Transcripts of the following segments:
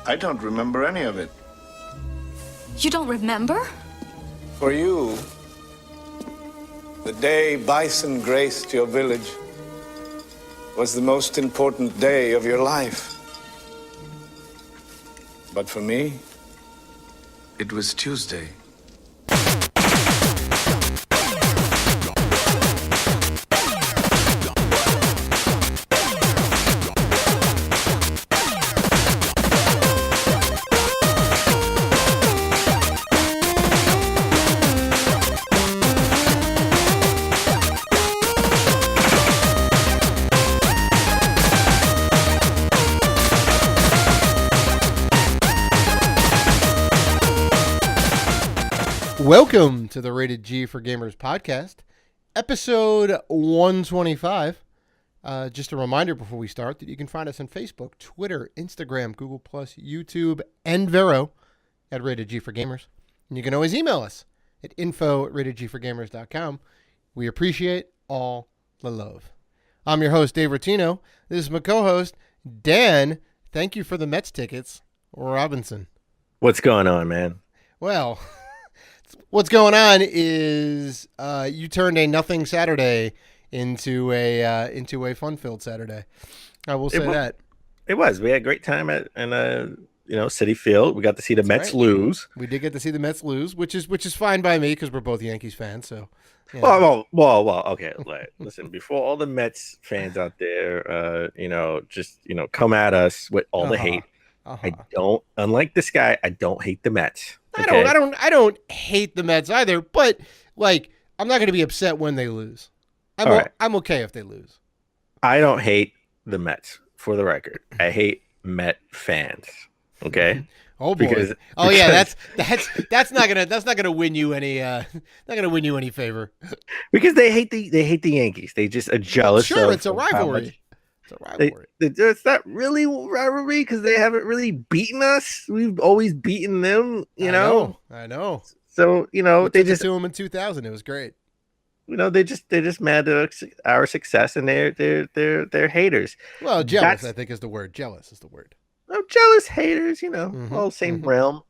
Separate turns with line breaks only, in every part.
I don't remember any of it.
You don't remember?
For you, the day bison graced your village was the most important day of your life. But for me, it was Tuesday.
Welcome to the Rated G for Gamers podcast, episode 125. Just a reminder before we start that you can find us on Facebook, Twitter, Instagram, Google+, YouTube, and Vero at Rated G for Gamers. And you can always email us at info@ratedgforgamers.com. We appreciate all the love. I'm your host, Dave Rotino. This is my co-host, Dan. Thank you for the Mets tickets, Robinson.
What's going on, man?
Well, what's going on is you turned a nothing Saturday into a fun-filled Saturday. I will say that.
It was. We had a great time at Citi Field. We got to see the Mets lose.
We did get to see the Mets lose, which is fine by me because we're both Yankees fans. So,
well. Okay. Listen, before all the Mets fans out there, come at us with all the hate. I don't. Unlike this guy, I don't hate the Mets. Okay?
I don't hate the Mets either, but like I'm not going to be upset when they lose. I'm okay if they lose.
I don't hate the Mets, for the record. I hate Met fans. Okay.
Oh boy. Because that's not gonna win you any favor.
Because they hate the Yankees. They just are jealous.
Sure, it's a rivalry. It's a rivalry.
It's not really rivalry because they haven't really beaten us. We've always beaten them, I
know.
So,
they just to them in 2000. It was great.
They're just mad at our success, and they're haters.
Well, jealous, I think, is the word. Jealous is the word.
Oh, jealous haters, all same realm.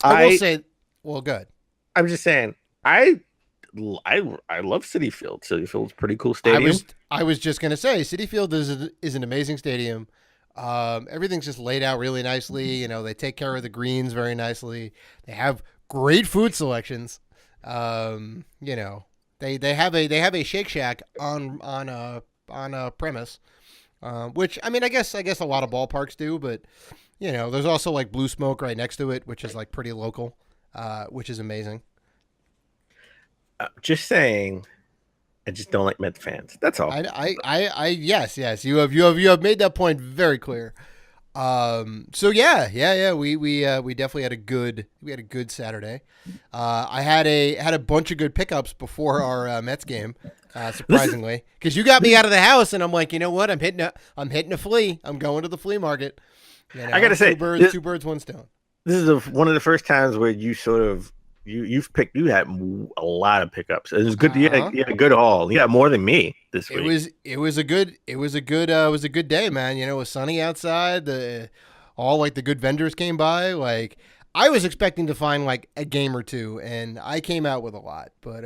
I will say, well, good.
I'm just saying, I love Citi Field. Citi Field's a pretty cool stadium.
I was just gonna say, Citi Field is an amazing stadium. Everything's just laid out really nicely. They take care of the greens very nicely. They have great food selections. They have a Shake Shack on a premise, which I guess a lot of ballparks do. But there's also like Blue Smoke right next to it, which is like pretty local, which is amazing.
Just saying, I just don't like Met fans. That's all.
Yes. You have made that point very clear. So yeah. We definitely had a good Saturday. I had a bunch of good pickups before our Mets game. Surprisingly, because you got me out of the house, and I'm like, you know what? I'm hitting a flea. I'm going to the flea market.
I gotta say,
two birds, one stone.
This is one of the first times where you sort of. You had a lot of pickups. It was good. You had a good haul. You had more than me this week.
It was a good day, man. It was sunny outside. All the good vendors came by. Like I was expecting to find like a game or two, and I came out with a lot. But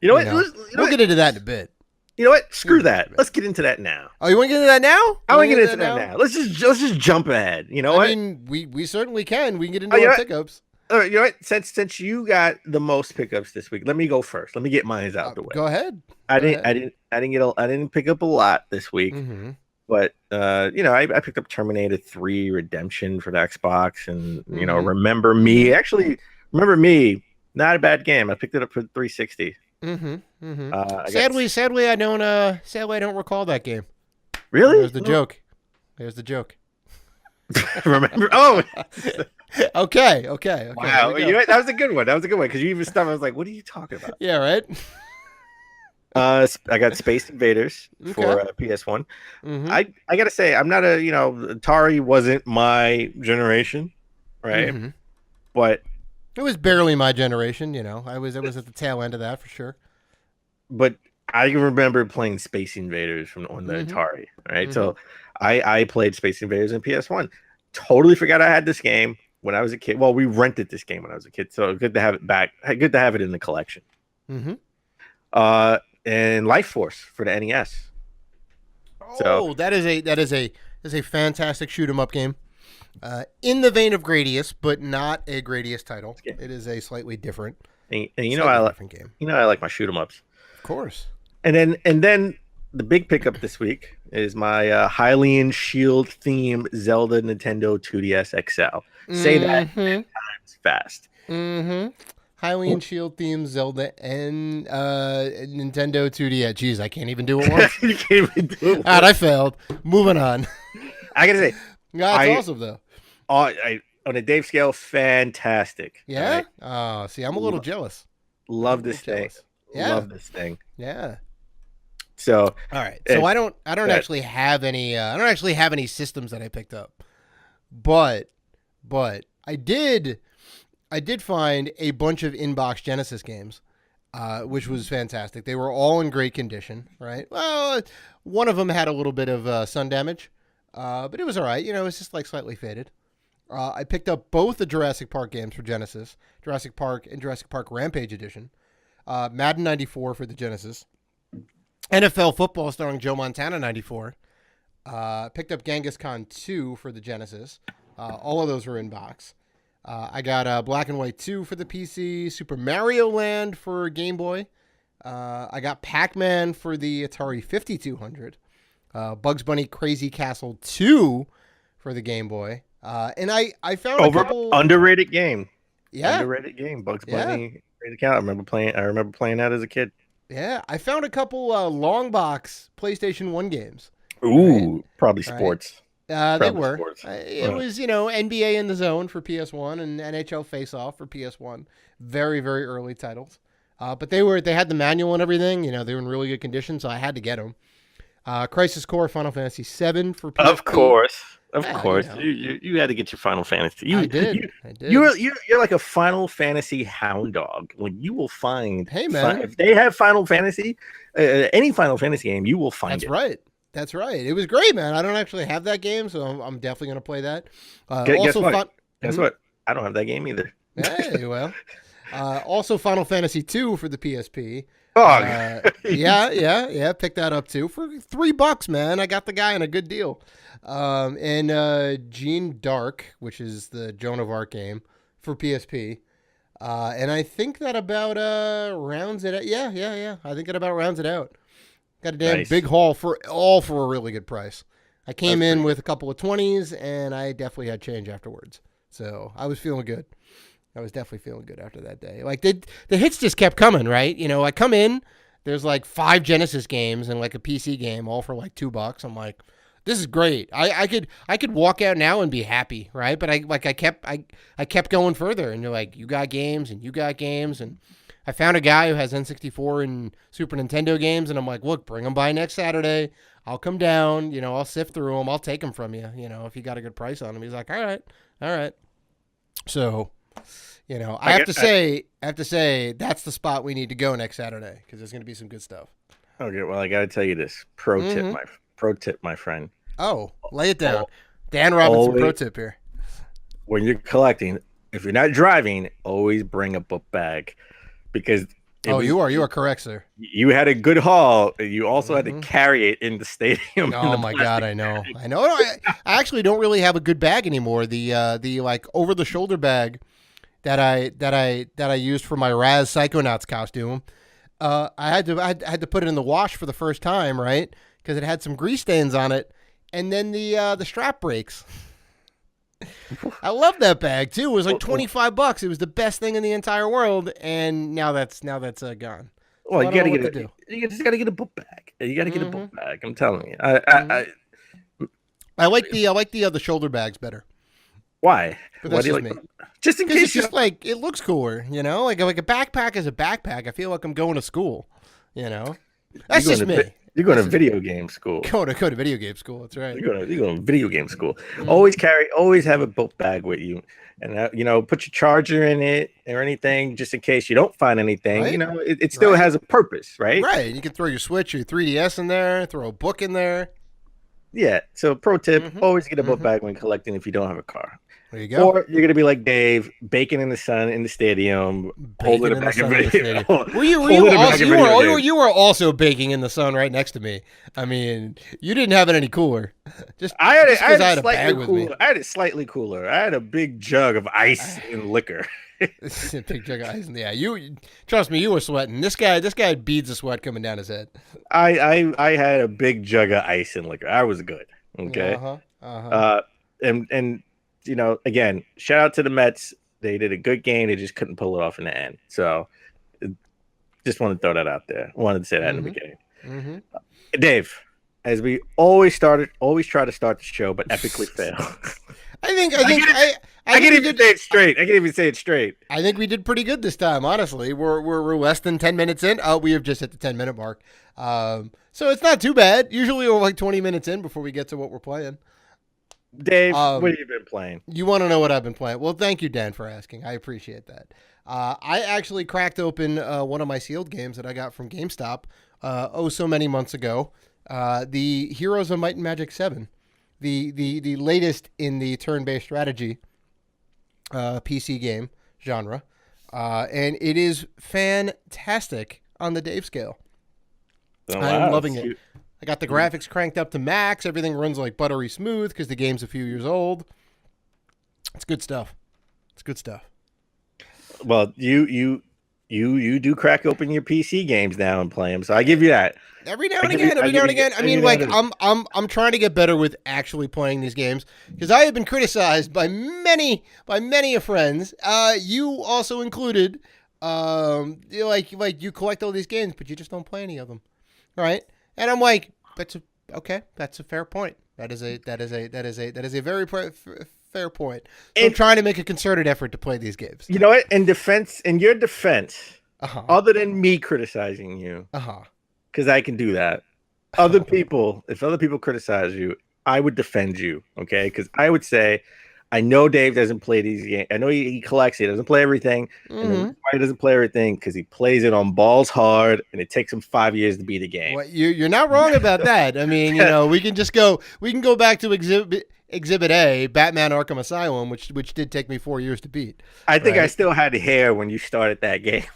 we'll get into that in a bit.
You know what? Screw that. Let's get into that now.
Oh, you want to get into that now?
I want to get into that now. Let's just jump ahead. You know what?
I mean, we certainly can. We can get into our pickups.
All right, you know what? Since you got the most pickups this week, let me go first. Let me get mine out the way.
Go ahead.
I didn't pick up a lot this week, but I picked up Terminator 3 Redemption for the Xbox, and Remember Me. Actually, Remember Me, not a bad game. I picked it up for 360.
Sadly, I don't recall that game.
Really?
There's the joke.
Remember? Oh.
Okay.
Wow, that was a good one. Because you even stopped. I was like, "What are you talking about?"
Yeah, right.
I got Space Invaders for PS1. I gotta say, I'm not Atari wasn't my generation, right? But
it was barely my generation. I was at the tail end of that for sure.
But I remember playing Space Invaders on the Atari, right? So I played Space Invaders in PS1. Totally forgot I had this game when I was a kid. Well, we rented this game when I was a kid, so good to have it back. Good to have it in the collection.
Mm-hmm.
And Life Force for the NES.
Oh, that is a fantastic shoot 'em up game. In the vein of Gradius, but not a Gradius title. It is a slightly different.
And I like game. I like my shoot 'em ups.
Of course.
And then the big pickup this week is my Hylian Shield theme Zelda Nintendo 2DS XL. Say that 10 times fast.
Mm-hmm. Hylian Shield theme Zelda and Nintendo 2DS. Jeez, I can't even do it once.
You can't even do it once.
All right, I failed. Moving on.
I gotta say,
that's awesome though.
On a Dave scale, fantastic.
Yeah.
Right?
Oh, see, I'm a little jealous.
Love this thing.
Yeah.
Love this thing.
Yeah.
So
all right. So I don't actually have any. I don't actually have any systems that I picked up, but I did find a bunch of in-box Genesis games, which was fantastic. They were all in great condition. Right. Well, one of them had a little bit of sun damage, but it was all right. You know, it's just like slightly faded. I picked up both the Jurassic Park games for Genesis, Jurassic Park and Jurassic Park Rampage Edition, Madden 94 for the Genesis, NFL Football starring Joe Montana 94. Picked up Genghis Khan 2 for the Genesis. All of those were in box. I got Black and White 2 for the PC, Super Mario Land for Game Boy. I got Pac-Man for the Atari 5200. Bugs Bunny Crazy Castle 2 for the Game Boy. And I found a couple
underrated game.
Yeah.
Underrated game. Bugs Bunny Crazy Castle. I remember playing that as a kid.
Yeah, I found a couple long box PlayStation 1 games.
Ooh, right? Probably sports.
Right. They were. It was, NBA in the Zone for PS1 and NHL Face Off for PS1. Very, very early titles. But they had the manual and everything. They were in really good condition, so I had to get them. Crisis Core Final Fantasy 7 for PSP.
Of course. You had to get your Final Fantasy.
I did.
You're like a Final Fantasy hound dog. When you will find,
hey man,
if they have Final Fantasy, any Final Fantasy game, you will find
That's
it.
right. That's right. It was great, man. I don't actually have that game, so I'm definitely gonna play that.
Guess what? I don't have that game either.
Hey, well. Also, Final Fantasy 2 for the PSP.
Oh,
yeah. Pick that up too for $3, man. I got the guy on a good deal. And Gene Dark, which is the Joan of Arc game for PSP. And I think that about rounds it out. Yeah. I think that about rounds it out. Got a damn big haul for a really good price. I came in with a couple of 20s, and I definitely had change afterwards. So I was feeling good. I was definitely feeling good after that day. Like the hits just kept coming, right? I come in, there's like 5 Genesis games and like a PC game, all for like $2. I'm like, this is great. I could walk out now and be happy, right? But I kept going further, and you're like, you got games, and I found a guy who has N64 and Super Nintendo games, and I'm like, look, bring them by next Saturday. I'll come down, I'll sift through them. I'll take them from you, if you got a good price on them. He's like, all right. So, I have to say that's the spot we need to go next Saturday because there's going to be some good stuff.
Okay, well, I got to tell you this pro tip, my friend.
Oh, lay it down. Dan Robinson pro tip here.
When you're collecting, if you're not driving, always bring a book bag because
you are correct, sir.
You had a good haul. You also had to carry it in the stadium.
Oh my God, I know. I actually don't really have a good bag anymore. The like over the shoulder bag that I used for my Raz Psychonauts costume. I had to put it in the wash for the first time, right? Because it had some grease stains on it, and then the strap breaks. I love that bag too. It was like $25. It was the best thing in the entire world, and now that's gone.
Well, you just gotta get a book bag. You gotta get a book bag. I'm telling you. I
like the shoulder bags better.
Why?
But that's just me.
Just in case.
It's just like it looks cooler, Like a backpack is a backpack. I feel like I'm going to school, That's just me.
You're going to video game school.
Go to video game school. That's right.
You're going to video game school. Always have a book bag with you, and put your charger in it or anything just in case you don't find anything. Right? It still has a purpose, right?
Right. You can throw your Switch or your 3DS in there. Throw a book in there.
Yeah. So pro tip:
Mhm.
always get a book bag when collecting if you don't have a car.
There you go.
Or you're gonna be like Dave, baking in the sun in the stadium, holding
Baking
a
in the
bag of
sun in the
video,
stadium. Were you
holding a bag
also
of video games.
you were also baking in the sun right next to me? I mean, you didn't have it any cooler. Just just because I had a bag with me.
I had it slightly cooler. I had a big jug of ice and liquor.
Big jug of ice. Yeah, you trust me, you were sweating. This guy had beads of sweat coming down his head.
I had a big jug of ice and liquor. I was good. Okay.
Uh-huh. Uh-huh.
And again, shout out to the Mets. They did a good game. They just couldn't pull it off in the end. So just want to throw that out there. Wanted to say that in the beginning.
Mm-hmm.
Dave, as we always try to start the show, but epically fail.
I can't
even say it straight. I can't even say it straight.
I think we did pretty good this time, honestly. We're less than 10 minutes in. Oh, we have just hit the 10-minute mark. So it's not too bad. Usually we're like 20 minutes in before we get to what we're playing.
Dave, what have you been playing?
You want to know what I've been playing? Well, thank you, Dan, for asking. I appreciate that. I actually cracked open one of my sealed games that I got from GameStop so many months ago. The Heroes of Might and Magic 7, the latest in the turn-based strategy PC game genre, and it is fantastic on the Dave scale.
Oh, wow.
I'm loving it. I got the graphics cranked up to max. Everything runs like buttery smooth because the game's a few years old. It's good stuff. It's good stuff.
Well, you do crack open your PC games now and play them, so I give you that.
Every now and again. I mean, like I'm trying to get better with actually playing these games because I have been criticized by many friends. You also included. You collect all these games, but you just don't play any of them, right? And I'm like, that's a fair point. That is a very fair point. So I'm trying to make a concerted effort to play these games.
You know what? In your defense, other than me criticizing you, because I can do that. If other people criticize you, I would defend you, okay? Because I would say, I know Dave doesn't play these games. I know he collects. He doesn't play everything. And why he doesn't play everything? Because he plays it on balls hard, and it takes him 5 years to beat a game.
Well, you're not wrong about that. I mean, we can go back to Exhibit A, Batman Arkham Asylum, which did take me 4 years to beat.
I think I still had hair when you started that game.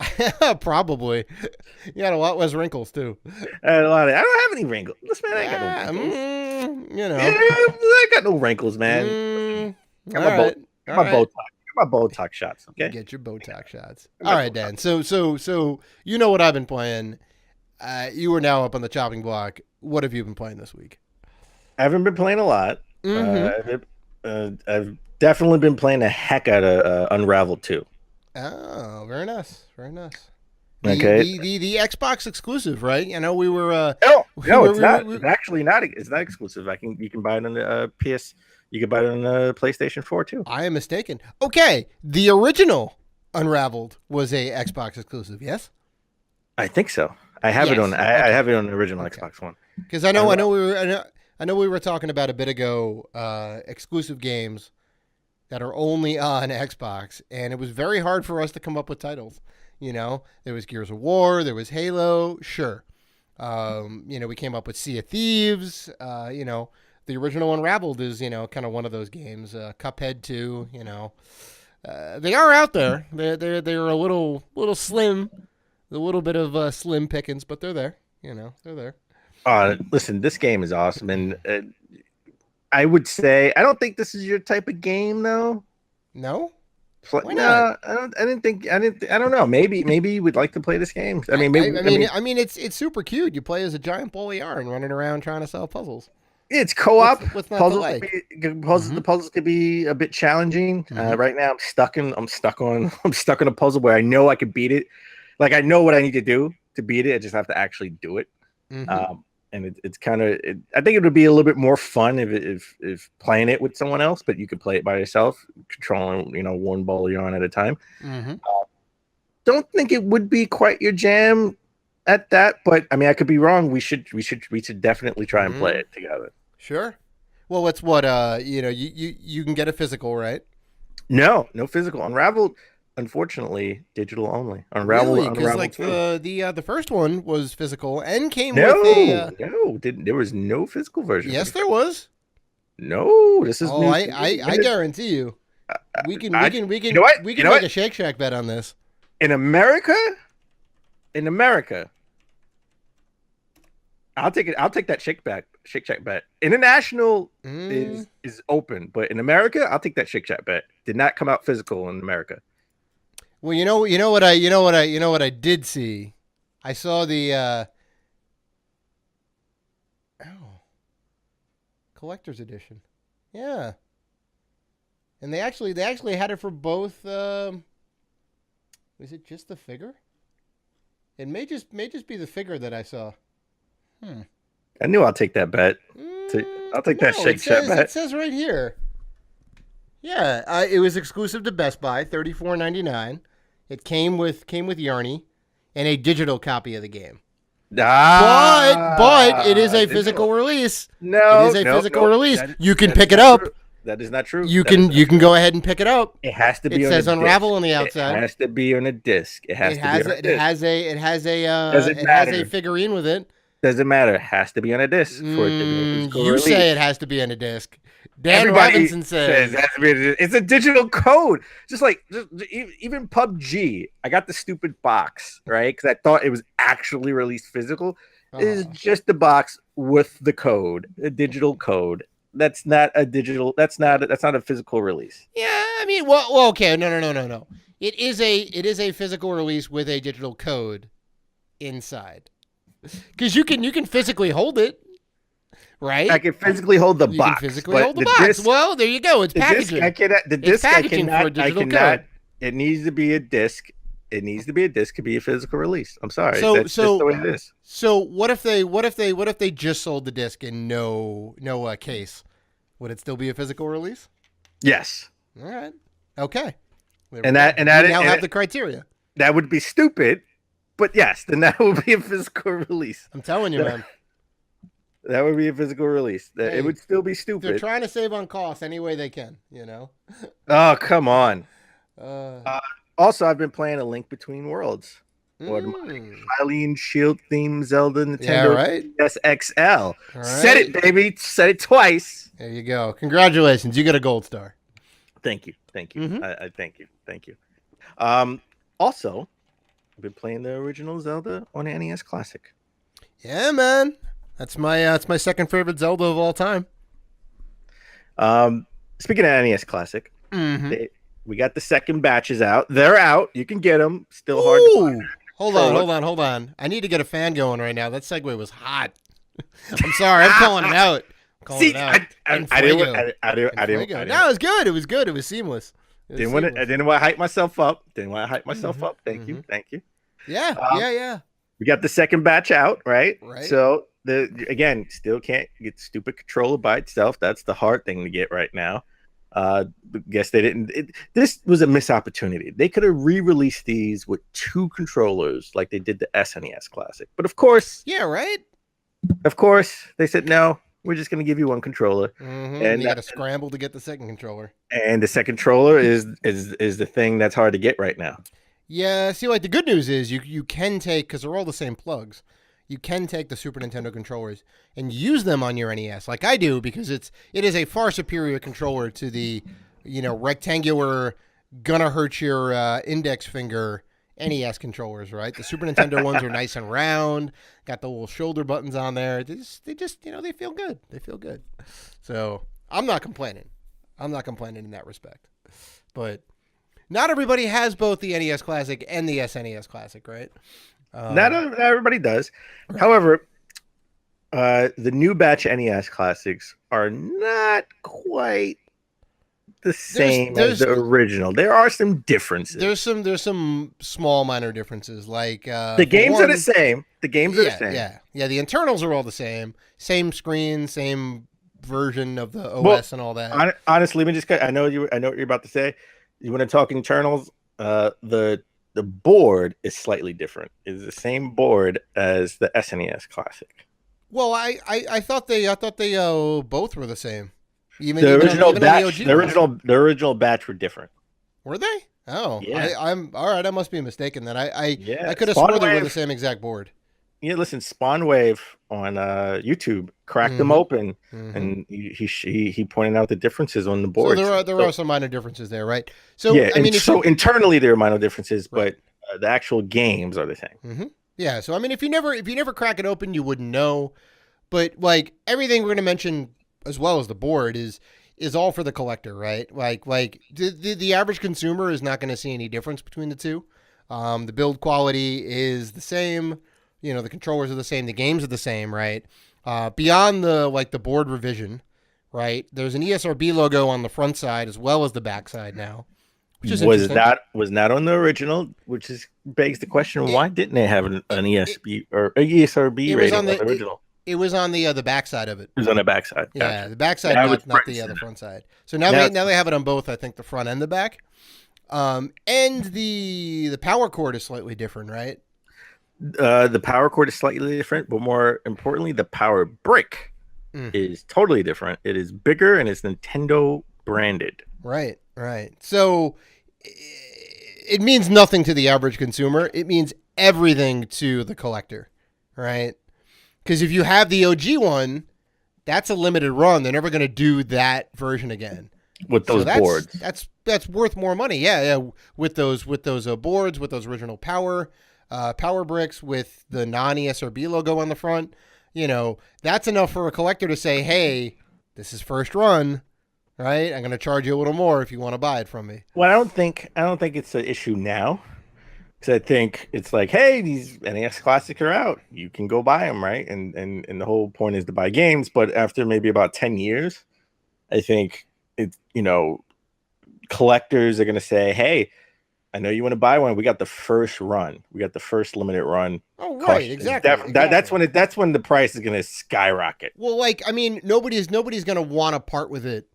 Probably. You had a lot less wrinkles too.
I don't have any wrinkles. Listen, man, I ain't got no wrinkles. I got no wrinkles, man. Got my Botox shots. Okay,
get your Botox shots. All right, Dan. So you know what I've been playing. You are now up on the chopping block. What have you been playing this week?
I haven't been playing a lot. I've definitely been playing the heck out of Unravel 2.
Oh, very nice, very nice.
Okay,
the Xbox exclusive, right? I know we were.
It's not. It's actually not. It's not exclusive. You can buy it on the PS. You can buy it on the PlayStation 4 too.
I am mistaken. Okay, the original Unraveled was a Xbox exclusive. Yes,
I think so. I have it on. I have it on the original Xbox One.
Because I know we were talking about a bit ago exclusive games that are only on Xbox, and it was very hard for us to come up with titles. There was Gears of War, there was Halo, sure. We came up with Sea of Thieves. The original Unraveled is kind of one of those games. Cuphead 2. They are out there. They're a little slim, a little bit of slim pickings, but they're there. They're there.
Listen, this game is awesome, and I would say I don't think this is your type of game, though.
No.
Why not? No, I don't know. Maybe you would like to play this game. I mean,
it's super cute. You play as a giant ball of yarn running around trying to solve puzzles.
It's co-op.
What's not to like?
The puzzles could be a bit challenging. Right now, I'm stuck on a puzzle where I know I could beat it. Like I know what I need to do to beat it. I just have to actually do it. And it's kind of. I think it would be a little bit more fun if playing it with someone else, but you could play it by yourself, controlling one ball of yarn at a time. Don't think it would be quite your jam at that, but I mean, I could be wrong. We should definitely try and play it together.
Sure. Well, it's what you can get a physical, right?
No physical. Unraveled. unfortunately, digital only.
Really? Because
Unravel
like
2.
the first one was physical and came
No,
with a.
no, didn't there was no physical version for
Yes,
the
there
first.
was.
No, this is
Oh,
new.
I guarantee you. We can
I-
we can we
you
can
know what?
we
You
can
know
make
what?
a Shake Shack bet on this.
In America, I'll take it. I'll take that Shake Shack bet. International is open, but in America, I'll take that Shake Shack bet. Did not come out physical in America.
Well, you know what I did see. I saw the collector's edition. Yeah. And they actually had it for both is it just the figure? It may just be the figure that I saw.
I knew I'll take that bet. I'll take that Shake Shack bet.
It says right here. Yeah, it was exclusive to Best Buy, $34.99. It came with Yarny and a digital copy of the game. But it is a physical release.
No,
it is a
no,
physical
no.
release.
That-
You can
that
pick
is
it
not
up.
true. That is not true.
You
That is
can
not true.
go ahead and pick it up.
It has to be.
It
on
says
a
Unravel
disc.
on the outside.
It has to be on a disc. It has to be on a disc.
It has
Doesn't
a
matter.
figurine with it.
Doesn't matter. It has to be on a disc for it to be a physical
You
release.
say it has to be on a disc. Dan
Everybody
Robinson says
it has to be it's a digital code. Just even PUBG. I got the stupid box, right? Because I thought it was actually released physical. It is just the box with the code, a digital code. That's not a digital. That's not a physical release.
Yeah, I mean, well, okay, no. It is a physical release with a digital code inside, because you can physically hold it, right?
I can physically hold the box.
Can physically hold the box.
Disc,
well, there you go. It's packaging.
The disc I cannot.
for a digital
I cannot.
code.
It needs to be a disc. It needs to be a disc to be a physical release. I'm sorry.
So
That's just the way it is.
So what if they just sold the disc in no case? Would it still be a physical release?
Yes.
All right. Okay.
We
now have the criteria.
That would be stupid, but yes, then that would be a physical release.
I'm telling you, man.
That would be a physical release.
Hey,
it would still be stupid.
They're trying to save on costs any way they can, you know.
Oh, come on. Also, I've been playing A Link Between Worlds. Hylian Shield themed Zelda Nintendo SXL. Right. Said it, baby. Said it twice.
There you go. Congratulations. You get a gold star.
Thank you.
Mm-hmm.
I thank you. Also, I've been playing the original Zelda on NES Classic.
Yeah, man. That's my second favorite Zelda of all time.
Speaking of NES Classic, we got the second batches out. They're out. You can get them. Still hard to find.
Hold on. I need to get a fan going right now. That segue was hot. I'm sorry. I'm calling it out.
I didn't.
No, it was good. It was good. It was seamless.
I didn't want to hype myself up. Thank you.
Yeah.
We got the second batch out, right? So still can't get stupid controller by itself. That's the hard thing to get right now. Guess they didn't. This was a missed opportunity. They could have re-released these with two controllers like they did the SNES Classic. But of course, Of course, they said no. We're just going to give you one controller,
and you got to scramble to get the second controller.
And the second controller is the thing that's hard to get right now.
Yeah. See, like the good news is you can take, because they're all the same plugs. You can take the Super Nintendo controllers and use them on your NES, like I do, because it is a far superior controller to the, rectangular, gonna hurt your index finger NES controllers, right? The Super Nintendo ones are nice and round, got the little shoulder buttons on there. They just they feel good. They feel good. So I'm not complaining. in that respect. But not everybody has both the NES Classic and the SNES Classic, right?
Not everybody does. Right. However, the new batch NES Classics are not quite the same as the original. There are some differences.
There's some small minor differences. Like
the games are the same. The games are the same.
Yeah. The internals are all the same. Same screen, same version of the OS and all that.
Honestly, let me just. I know what you're about to say. You want to talk internals? The board is slightly different. It's the same board as the SNES Classic.
Well, I thought they both were the same.
The original batch were different.
Were they? Oh,
Yeah.
I'm all right. I must be mistaken then. I
Yeah,
could have
Spawn
swore they were
Wave.
the same exact board.
Yeah, listen, Spawn Wave on YouTube cracked them
Mm-hmm.
open,
Mm-hmm.
and he pointed out the differences on the
So
boards.
there are some minor differences there, right? So
Yeah,
I
and
mean, if
so
you
internally there are minor differences,
right.
but the actual games are the same.
Mm-hmm. Yeah. So I mean, if you never crack it open, you wouldn't know. But like everything we're going to mention, as well as the board, is all for the collector, right? Like the average consumer is not going to see any difference between the two. The build quality is the same. You know, the controllers are the same. The games are the same, right? Beyond the board revision, right? There's an ESRB logo on the front side as well as the back side now, which is
Was
interesting.
not on the original, which is begs the question: why didn't they have an ESB or a ESRB
It was
rating
on
on the original?
it was on the back side of it.
It was on the backside.
Yeah,
Gotcha.
the backside,
Now it's
not
front
the
and
front
center.
side. So now
Now
they have it on both. I think the front and the back. And the power cord is slightly different, right?
The power cord is slightly different, but more importantly, the power brick is totally different. It is bigger and it's Nintendo branded.
Right. So it means nothing to the average consumer. It means everything to the collector, right? Because if you have the OG one, that's a limited run. They're never going to do that version again
With those boards.
That's worth more money. Yeah. With those boards, with those original power bricks, with the non-ESRB logo on the front, that's enough for a collector to say, hey, this is first run, right? I'm going to charge you a little more if you want to buy it from me.
Well, I don't think it's an issue now. Because I think it's like, hey, these NES classics are out. You can go buy them, right? And the whole point is to buy games. But after maybe about 10 years, I think it's, collectors are going to say, hey, I know you want to buy one. We got the first run. We got the first limited run.
Oh, right. Exactly.
That's when the price is going to skyrocket.
Well, nobody's going to want to part with it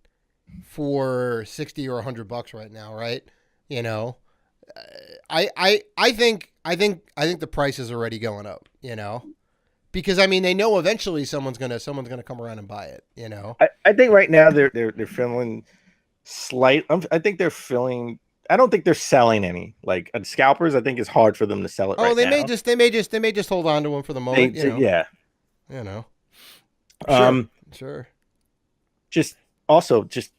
for $60 or $100 right now, right? I think the price is already going up, because they know eventually someone's gonna come around and buy it,
I think right now they're feeling slight. I think they're feeling. I don't think they're selling any like scalpers. I think it's hard for them to sell it.
Oh,
right
they
now.
may just hold on to them for the moment.
Yeah.
Sure.
Just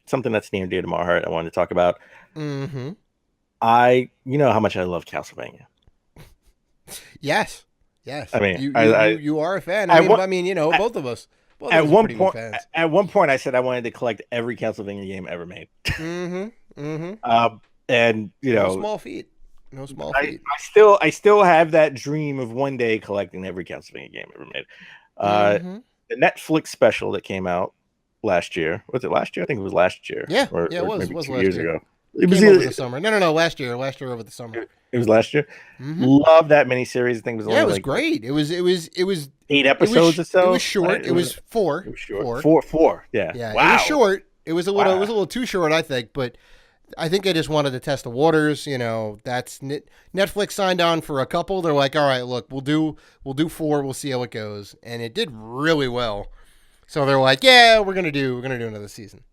something that's near and dear to my heart. I wanted to talk about.
Mm-hmm.
You know how much I love Castlevania.
Yes.
I mean,
you are a fan. Both of us.
At one point, I said I wanted to collect every Castlevania game ever made. And
no small feat.
I still have that dream of one day collecting every Castlevania game ever made. The Netflix special that came out last year. Was it last year? I think it was last year.
Yeah,
or
it was.
Maybe
was
2
last
years
year.
ago.
It was over the summer. No, last year. Last year over the summer.
It was last year. Love that miniseries. I think it was
it was great. It was
8 episodes or so.
It was short. It was 4.
It was short. Four. Yeah.
Yeah.
Wow.
It was short. It was a little too short, I think, but I think they just wanted to test the waters. That's Netflix signed on for a couple. They're like, all right, look, we'll do 4. We'll see how it goes, and it did really well. So they're like, yeah, we're gonna do another season.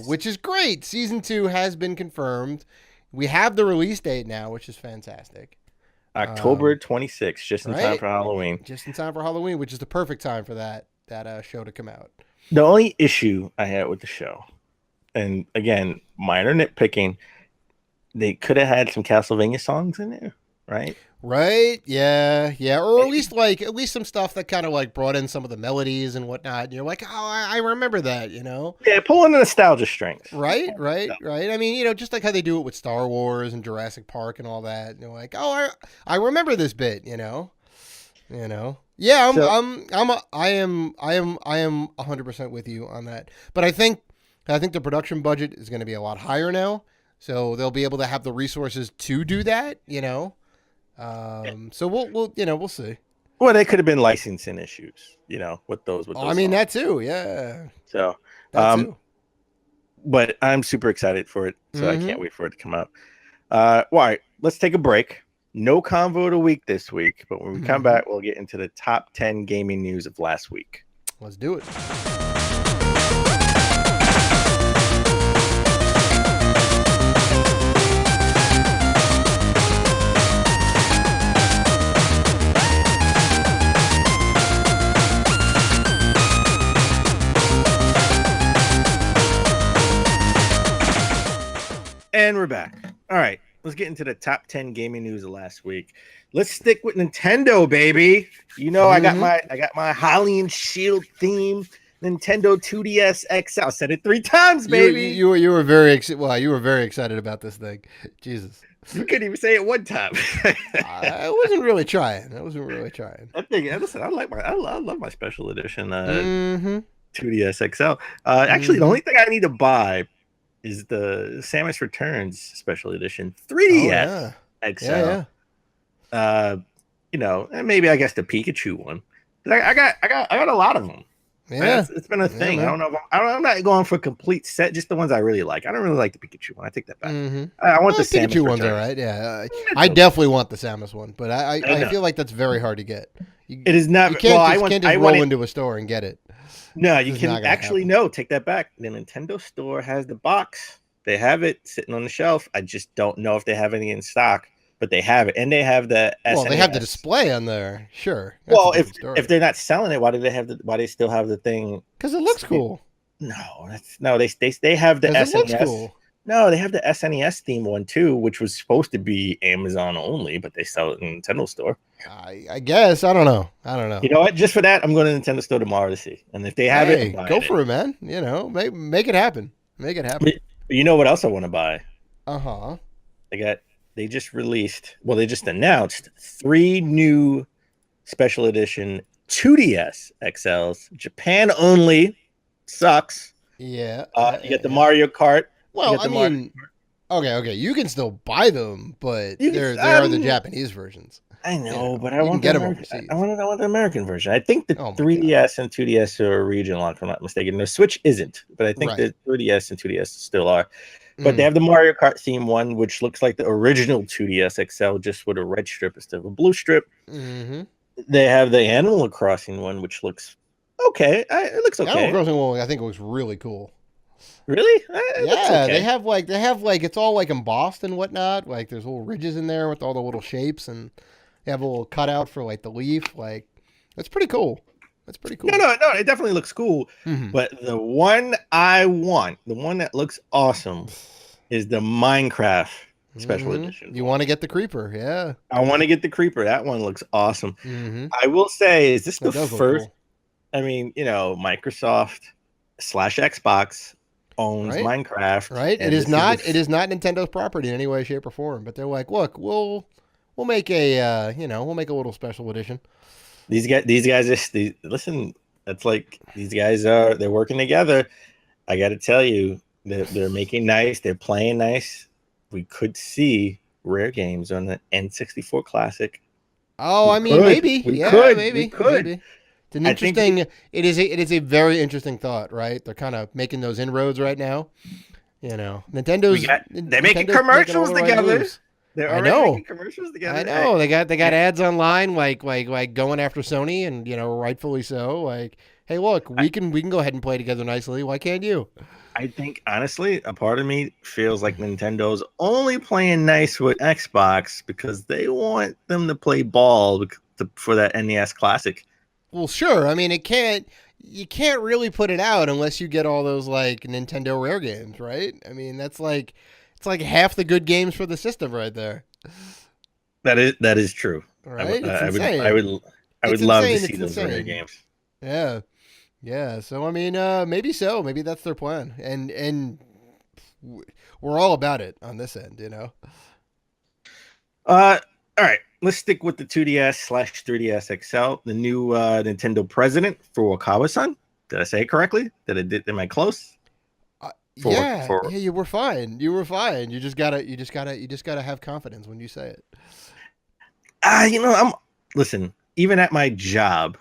Which is great. Season 2 has been confirmed. We have the release date now, which is fantastic.
October 26th, just in time for Halloween.
Just in time for Halloween, which is the perfect time for that show to come out.
The only issue I had with the show, and again, minor nitpicking, they could have had some Castlevania songs in there, right?
Right? Yeah. Or at least some stuff that kind of brought in some of the melodies and whatnot. And you're like, oh, I remember that,
Yeah, pulling the nostalgia strings.
Right. I mean, just like how they do it with Star Wars and Jurassic Park and all that. And you're like, oh, I remember this bit, Yeah, I am 100% with you on that. But I think the production budget is going to be a lot higher now, so they'll be able to have the resources to do that, So we'll see.
Well, they could have been licensing issues, with those.
That too, yeah.
So,
that too.
But I'm super excited for it, so I can't wait for it to come out. All right, let's take a break. No convo of the week this week, but when we come back, we'll get into the top 10 gaming news of last week.
Let's do it.
And we're back. All right, let's get into the top 10 gaming news of last week. Let's stick with Nintendo, baby. You know, I got my Holly and Shield theme, Nintendo 2DS XL. I said it 3 times, baby.
You were very excited about this thing. Jesus.
You couldn't even say it one time.
I wasn't really trying.
That thing, listen, I love my special edition 2DS XL. Actually, the only thing I need to buy is the Samus Returns special edition 3DS XL. You know, and maybe I guess the Pikachu one. I got a lot of them.
Yeah,
it's been a thing. I don't know. I'm not going for a complete set. Just the ones I really like. I don't really like the Pikachu one. I take that back. I want the Samus
Pikachu one's all right. Yeah, I definitely want the Samus one, but I feel like that's very hard to get.
It is not.
You can't just roll into a store and get it.
No, you can actually take that back. The Nintendo store has the box. They have it sitting on the shelf. I just don't know if they have any in stock, but they have it, and they have the SNES.
Well, they have the display on there. Sure.
Well, if they're not selling it, why do they have Why they still have the thing?
Because it looks cool.
No, they have the SNES. It looks cool. No, they have the SNES theme one too, which was supposed to be Amazon only, but they sell it in Nintendo store.
I guess I don't know.
You know what? Just for that, I'm going to Nintendo store tomorrow to see. And if they have it,
go for it, man. You know, make it happen. Make it happen.
But you know what else I want to buy? They just announced 3 new special edition 2DS XLs, Japan only. Sucks.
Yeah.
You get the Mario Kart.
Well, I mean, okay, you can still buy them, but they are the Japanese versions.
I know, but I want to get them overseas. I want the American version. I think the 3DS and 2DS are region locked, if I'm not mistaken. The Switch isn't, but I think the 3DS and 2DS still are. But they have the Mario Kart theme one, which looks like the original 2DS XL, just with a red strip instead of a blue strip. They have the Animal Crossing one, which looks okay. It looks okay.
Animal Crossing one, I think, looks really cool.
Really?
Yeah, they have like it's all like embossed and whatnot. Like there's little ridges in there with all the little shapes, and they have a little cutout for like the leaf. Like that's pretty cool. No,
it definitely looks cool. But the one I want, the one that looks awesome, is the Minecraft special edition.
You want to get the Creeper, yeah?
I want to get the Creeper. That one looks awesome. I will say, is this the first? Cool. I mean, you know, Microsoft / Xbox owns Minecraft,
right? It is not Nintendo's property in any way, shape, or form. But they're like, look, we'll make a we'll make a little special edition.
These guys listen. That's like these guys they're working together. I got to tell you, they're making nice. They're playing nice. We could see rare games on the N64 Classic.
Oh, I mean, maybe. We could. Maybe. It's an interesting. It is a very interesting thought, right? They're kind of making those inroads right now. You know,
they're making commercials together. They're already making commercials together.
I know. They got ads online, like going after Sony, and rightfully so. Like, hey, look, we can go ahead and play together nicely. Why can't you?
I think honestly, a part of me feels like Nintendo's only playing nice with Xbox because they want them to play ball for that NES Classic.
Well, sure. I mean, you can't really put it out unless you get all those like Nintendo Rare games, right? I mean, it's like half the good games for the system right there.
That is true.
Right?
I would love to see those Rare games.
Yeah. Yeah. So I mean, maybe so. Maybe that's their plan, and we're all about it on this end,
All right. Let's stick with the 2DS / 3DS XL. The new Nintendo president, Furukawa-san. Did I say it correctly? Am I close?
Yeah, you were fine. You just gotta have confidence when you say it.
Listen. Even at my job,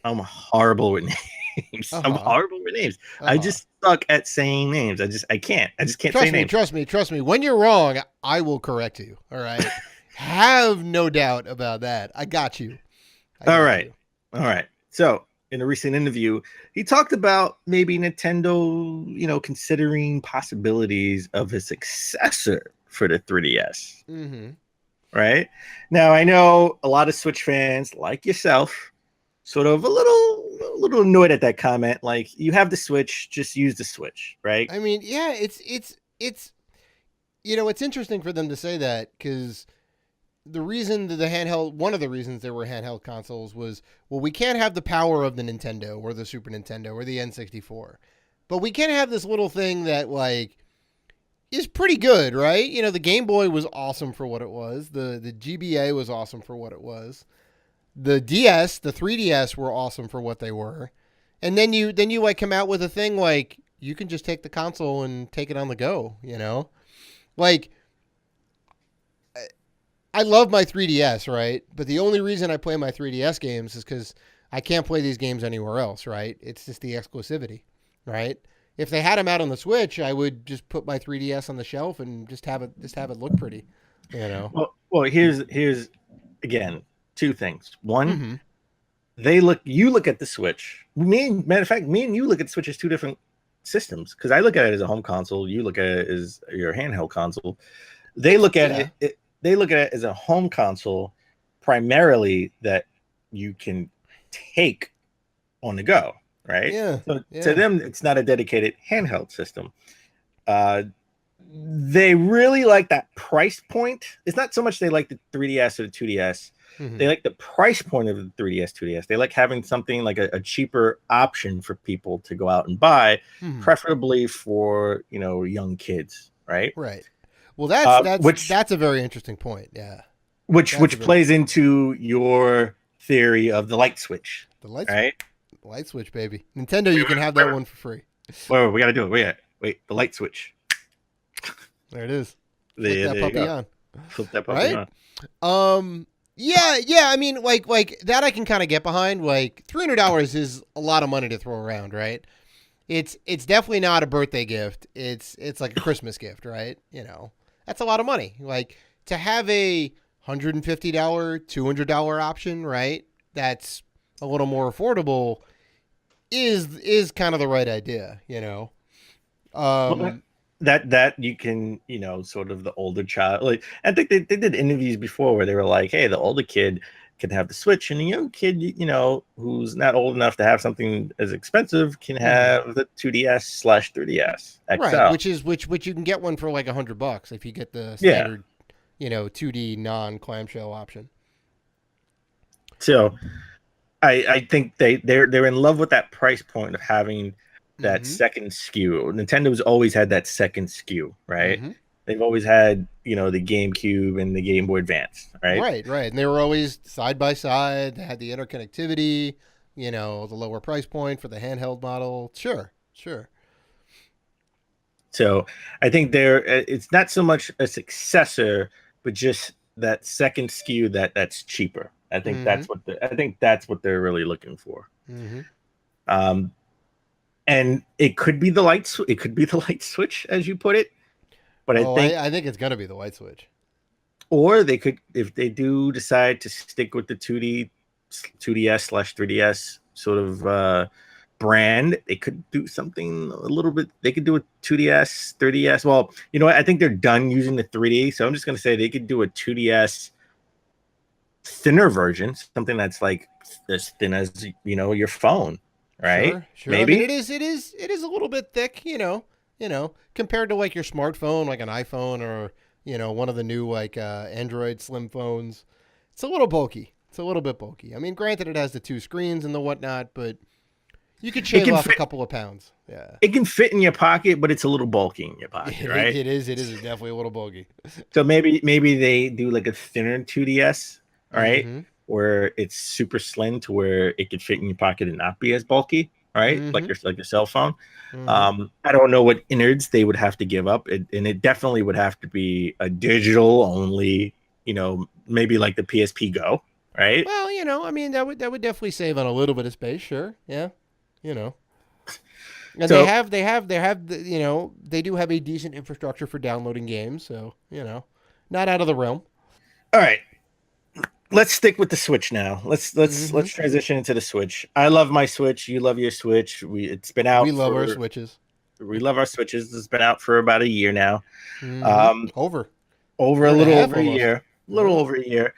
I'm horrible with names. I'm horrible with names. I just suck at saying names. I can't say names.
Trust me. When you're wrong, I will correct you. All right. Have no doubt about that. I got you.
All right. So in a recent interview, he talked about maybe Nintendo, considering possibilities of a successor for the 3DS. Right? Now, I know a lot of Switch fans, like yourself, sort of a little annoyed at that comment. Like, you have the Switch, just use the Switch, right?
I mean, yeah, it's it's interesting for them to say that because the reason that one of the reasons there were handheld consoles was, well, we can't have the power of the Nintendo or the Super Nintendo or the N64, but we can have this little thing that like is pretty good, right? The Game Boy was awesome for what it was. The GBA was awesome for what it was. The DS, the 3DS were awesome for what they were. And then you like come out with a thing like you can just take the console and take it on the go, Like I love my 3DS, right? But the only reason I play my 3DS games is cuz I can't play these games anywhere else, right? It's just the exclusivity, right? If they had them out on the Switch, I would just put my 3DS on the shelf and just have it look pretty,
Well, here's again two things. One,
Mm-hmm.
you look at the Switch. Matter of fact, me and you look at the Switch as two different systems because I look at it as a home console. You look at it as your handheld console. They look at it. They look at it as a home console, primarily that you can take on the go. Right.
Yeah.
So to them, it's not a dedicated handheld system. They really like that price point. It's not so much they like the 3DS or the 2DS.
Mm-hmm.
They like the price point of the 3DS, 2DS. They like having something like a cheaper option for people to go out and buy, preferably for young kids. Right.
Right. Well, that's a very interesting point. Yeah.
Which plays into your theory of the light switch.
The light
right.
Light switch, baby. Nintendo, you can have that one for free.
Wait, we got to do it. Wait, the light switch.
There it is.
Flip
that puppy on.
Flip that puppy
on. Yeah. I mean, like that I can kind of get behind. Like $300 is a lot of money to throw around, right? It's definitely not a birthday gift. It's like a Christmas gift, right? That's a lot of money. Like to have a $150, $200 option, right? That's a little more affordable. Is kind of the right idea,
that you can, sort of the older child, like I think they did interviews before where they were like, hey, the older kid can have the Switch and the young kid, who's not old enough to have something as expensive can have the 2DS/3DS XL.
Right, which you can get one for like $100 if you get the standard, 2D non-clamshell option.
So I think they're in love with that price point of having that second SKU. Nintendo's always had that second SKU, right? Mm-hmm. They've always had, the GameCube and the Game Boy Advance, right?
Right. And they were always side by side. They had the interconnectivity, the lower price point for the handheld model. Sure.
So I think it's not so much a successor, but just that second SKU that's cheaper. I think that's what they're really looking for. Mm-hmm. And it could be the light switch, as you put it. But
I think it's gonna be the light switch.
Or they could, if they do decide to stick with the 2DS/3DS sort of brand, they could do something a little bit. They could do a 2DS, 3DS. Well, you know what? I think they're done using the 3D, so I'm just gonna say they could do a 2DS thinner version, something that's like as thin as your phone, right?
Sure.
Maybe
I mean, it is a little bit thick, compared to like your smartphone, like an iPhone or one of the new like Android slim phones. It's a little bulky. It's a little bit bulky. I mean, granted, it has the two screens and the whatnot, but you could shave off a couple of pounds. Yeah,
it can fit in your pocket, but it's a little bulky in your pocket, right?
It is definitely a little bulky.
So maybe they do like a thinner 2DS. Right, where it's super slim to where it could fit in your pocket and not be as bulky, right? Like your cell phone. I don't know what innards they would have to give up, and it definitely would have to be a digital only. Maybe like the PSP Go, right?
Well, I mean that would definitely save on a little bit of space, sure, yeah, And so, they do have a decent infrastructure for downloading games, so not out of the realm.
All right. Let's stick with the Switch now. Let's transition into the Switch. I love my Switch. You love your Switch. It's been out.
We love our Switches.
We love our Switches. It's been out for about a year now.
Over
a little over a year. Over a year.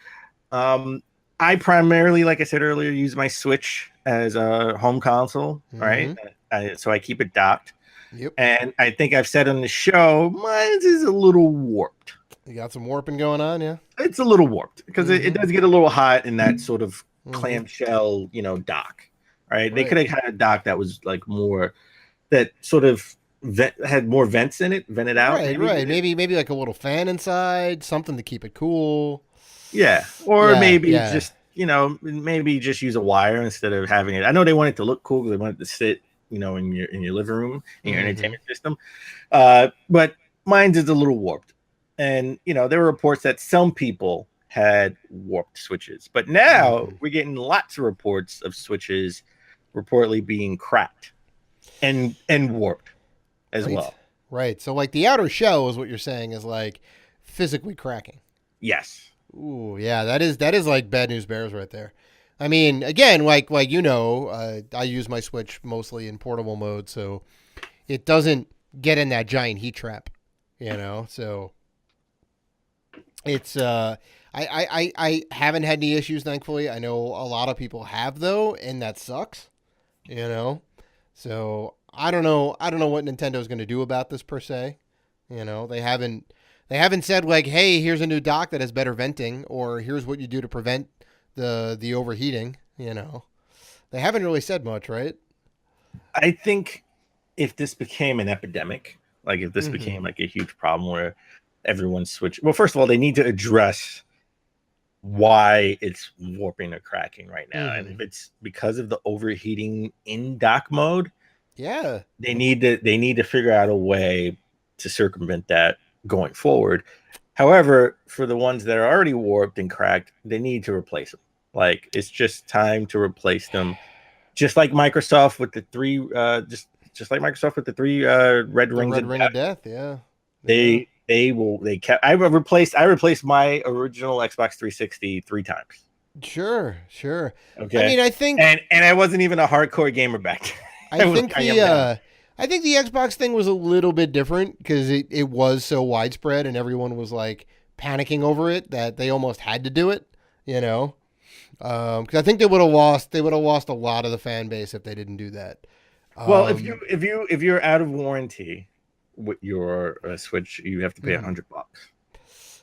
I primarily, like I said earlier, use my Switch as a home console, right? So I keep it docked.
Yep.
And I think I've said on the show, mine is a little warped.
You got some warping going on, yeah?
It's a little warped because it does get a little hot in that sort of clamshell, dock. Right? They could have had a dock that was like more that sort of had more vents in it, vented out.
Right. Maybe like a little fan inside, something to keep it cool.
Yeah. Or maybe just, maybe just use a wire instead of having it. I know they want it to look cool because they want it to sit, in your living room, in your entertainment system. But mine's is a little warped. And, there were reports that some people had warped switches. But now we're getting lots of reports of switches reportedly being cracked and warped as well.
Right. So like the outer shell is what you're saying is like physically cracking.
Yes.
Ooh, yeah, that is like bad news bears right there. I mean, again, like I use my Switch mostly in portable mode, so it doesn't get in that giant heat trap, So it's I haven't had any issues, thankfully. I know a lot of people have though, and that sucks, So I don't know what Nintendo's going to do about this per se. They haven't said like, hey, here's a new dock that has better venting, or here's what you do to prevent the overheating. They haven't really said much, right?
I think if this became an epidemic, like if this became like a huge problem where everyone's switching, well, first of all, they need to address why it's warping or cracking right now, and if it's because of the overheating in dock mode, they need to figure out a way to circumvent that going forward. However, for the ones that are already warped and cracked, they need to replace them. Like it's just time to replace them, just like Microsoft with the three, just like Microsoft with the three red rings
of death. Yeah,
they kept. I replaced my original Xbox 360 3 times.
Sure.
Okay.
I mean, I think,
and I wasn't even a hardcore gamer back then.
I think the Xbox thing was a little bit different because it was so widespread and everyone was like panicking over it that they almost had to do it, because I think they would have lost a lot of the fan base if they didn't do that.
Well, if you're out of warranty with your Switch, you have to pay $100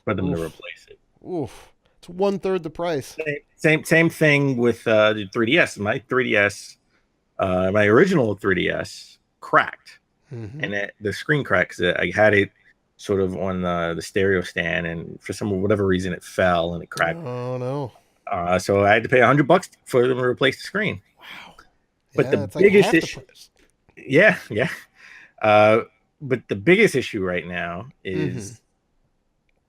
for them to replace it.
Oof, it's 1/3 the price.
Same thing with the 3DS. My 3DS, my original 3DS cracked, and the screen cracked because I had it sort of on the stereo stand, and for whatever reason it fell and it cracked.
Oh no!
So I had to pay $100 for them to replace the screen.
Wow!
But the biggest issue, but the biggest issue right now is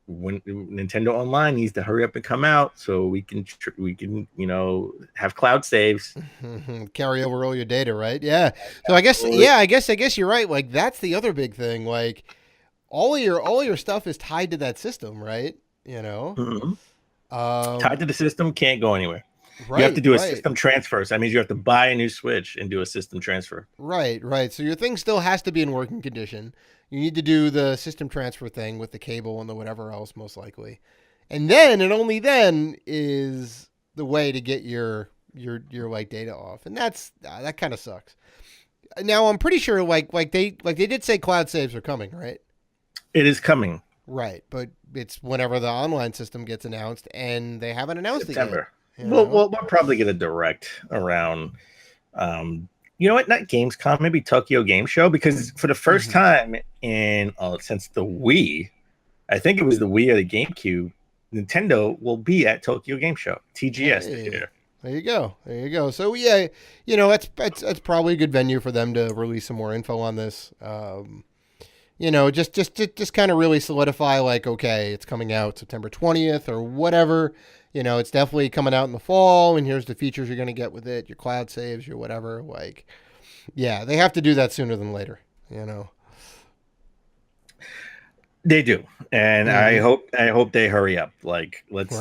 when Nintendo Online needs to hurry up and come out so we can have cloud saves,
carry over all your data, right? Yeah. So I guess you're right. Like that's the other big thing. Like all your stuff is tied to that system, right?
Tied to the system, can't go anywhere. Right, you have to do a system transfer. So that means you have to buy a new Switch and do a system transfer.
Right. So your thing still has to be in working condition. You need to do the system transfer thing with the cable and the whatever else, most likely. And then, and only then, is the way to get your like data off. And that kind of sucks. Now I'm pretty sure like they did say cloud saves are coming, right?
It is coming.
Right, but it's whenever the online system gets announced, and they haven't announced
September.
It yet.
We'll probably get a direct around, not Gamescom, maybe Tokyo Game Show, because for the first time since the Wii, I think it was the Wii or the GameCube, Nintendo will be at Tokyo Game Show, TGS this year.
There you go. So yeah, it's probably a good venue for them to release some more info on this. Just kind of really solidify like, okay, it's coming out September 20th or whatever. It's definitely coming out in the fall, and here's the features you're going to get with it, your cloud saves, your whatever. Like, yeah, they have to do that sooner than later,
They do, and I hope they hurry up. Like, let's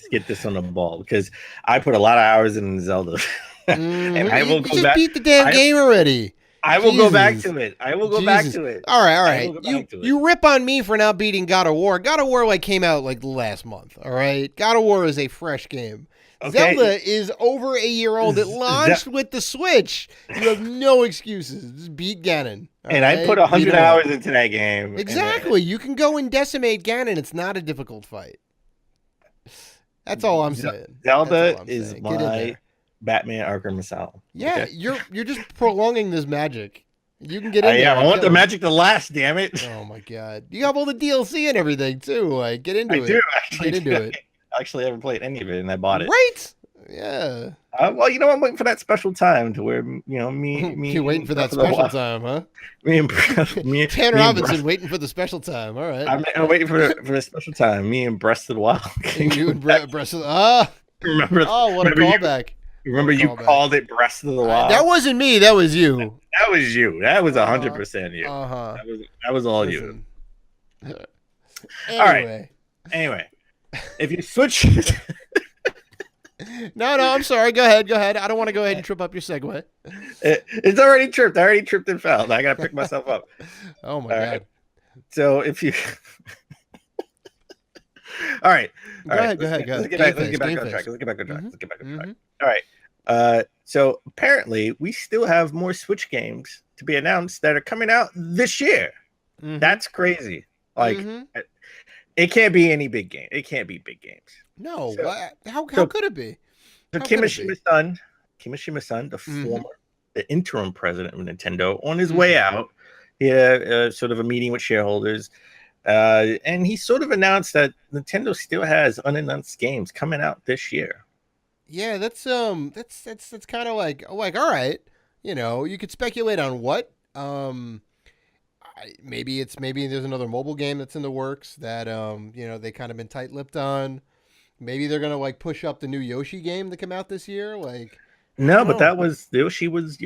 get this on the ball, because I put a lot of hours in Zelda, and I will go
just
back.
beat the damn game already.
I will go back
Jesus.
to it. I will go back to it.
All
I
right.
will go back to it.
You rip on me for not beating God of War. God of War like came out like last month. All right. God of War is a fresh game.
Okay.
Zelda is over a year old. It launched with the Switch. You have no excuses. Just beat Ganon.
And I put 100 hours into that game.
Exactly. You can go and decimate Ganon. It's not a difficult fight. That's all I'm saying.
Zelda is my Batman Arkham Asylum.
Yeah,
okay?
you're just prolonging this magic. You can get in there.
Yeah, I
and
want
kill
the
him.
magic to last, damn it.
Oh my god. You have all the DLC and everything too. Like get into it.
I do actually.
Get into it.
I actually haven't played any of it and I bought it.
Right? Yeah.
Well, I'm waiting for that special time to where me
You're waiting for that special time, huh?
Me and
Ken Robinson waiting for the special time. All right.
I'm waiting for the special time. Me and Breast of the Wild.
You and Breast of the
Remember?
Oh, what a callback.
Remember you called it Breast of the Wild?
That wasn't me. That was you.
That was you. That was 100% you.
Uh-huh.
That was all you.
Anyway.
Anyway, if you switch.
No, I'm sorry. Go ahead. I don't want to go ahead and trip up your segue.
It's already tripped. I already tripped and fell. I got to pick myself up.
Oh, my God.
Right. So if you. All right.
Go ahead.
Let's get back on track. All right. So apparently, we still have more Switch games to be announced that are coming out this year.
Mm-hmm.
That's crazy. Like, it can't be any big game. It can't be big games.
No. How could it be?
So Kimishima's son, the interim president of Nintendo, on his way out, he had sort of a meeting with shareholders, and he sort of announced that Nintendo still has unannounced games coming out this year.
Yeah, that's kind of like all right, you could speculate on what. Maybe there's another mobile game that's in the works that they kind of been tight-lipped on. Maybe they're gonna like push up the new Yoshi game to come out this year. Like,
no, but that was Yoshi was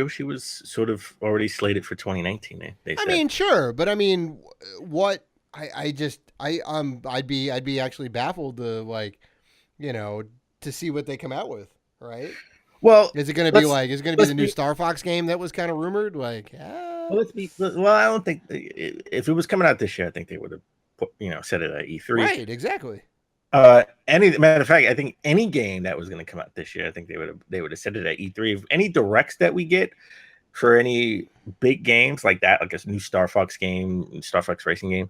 sort of already slated for 2019. They said.
I mean, sure, but I mean, what? I'd be actually baffled to to see what they come out with, right?
Well,
is it going to be the new Star Fox game that was kind of rumored? Like,
well, I don't think if it was coming out this year, I think they would have set it at E3.
Right, exactly.
Matter of fact, I think any game that was going to come out this year, I think they would have set it at E3. If any directs that we get for any big games like that, like a new Star Fox game, Star Fox racing game,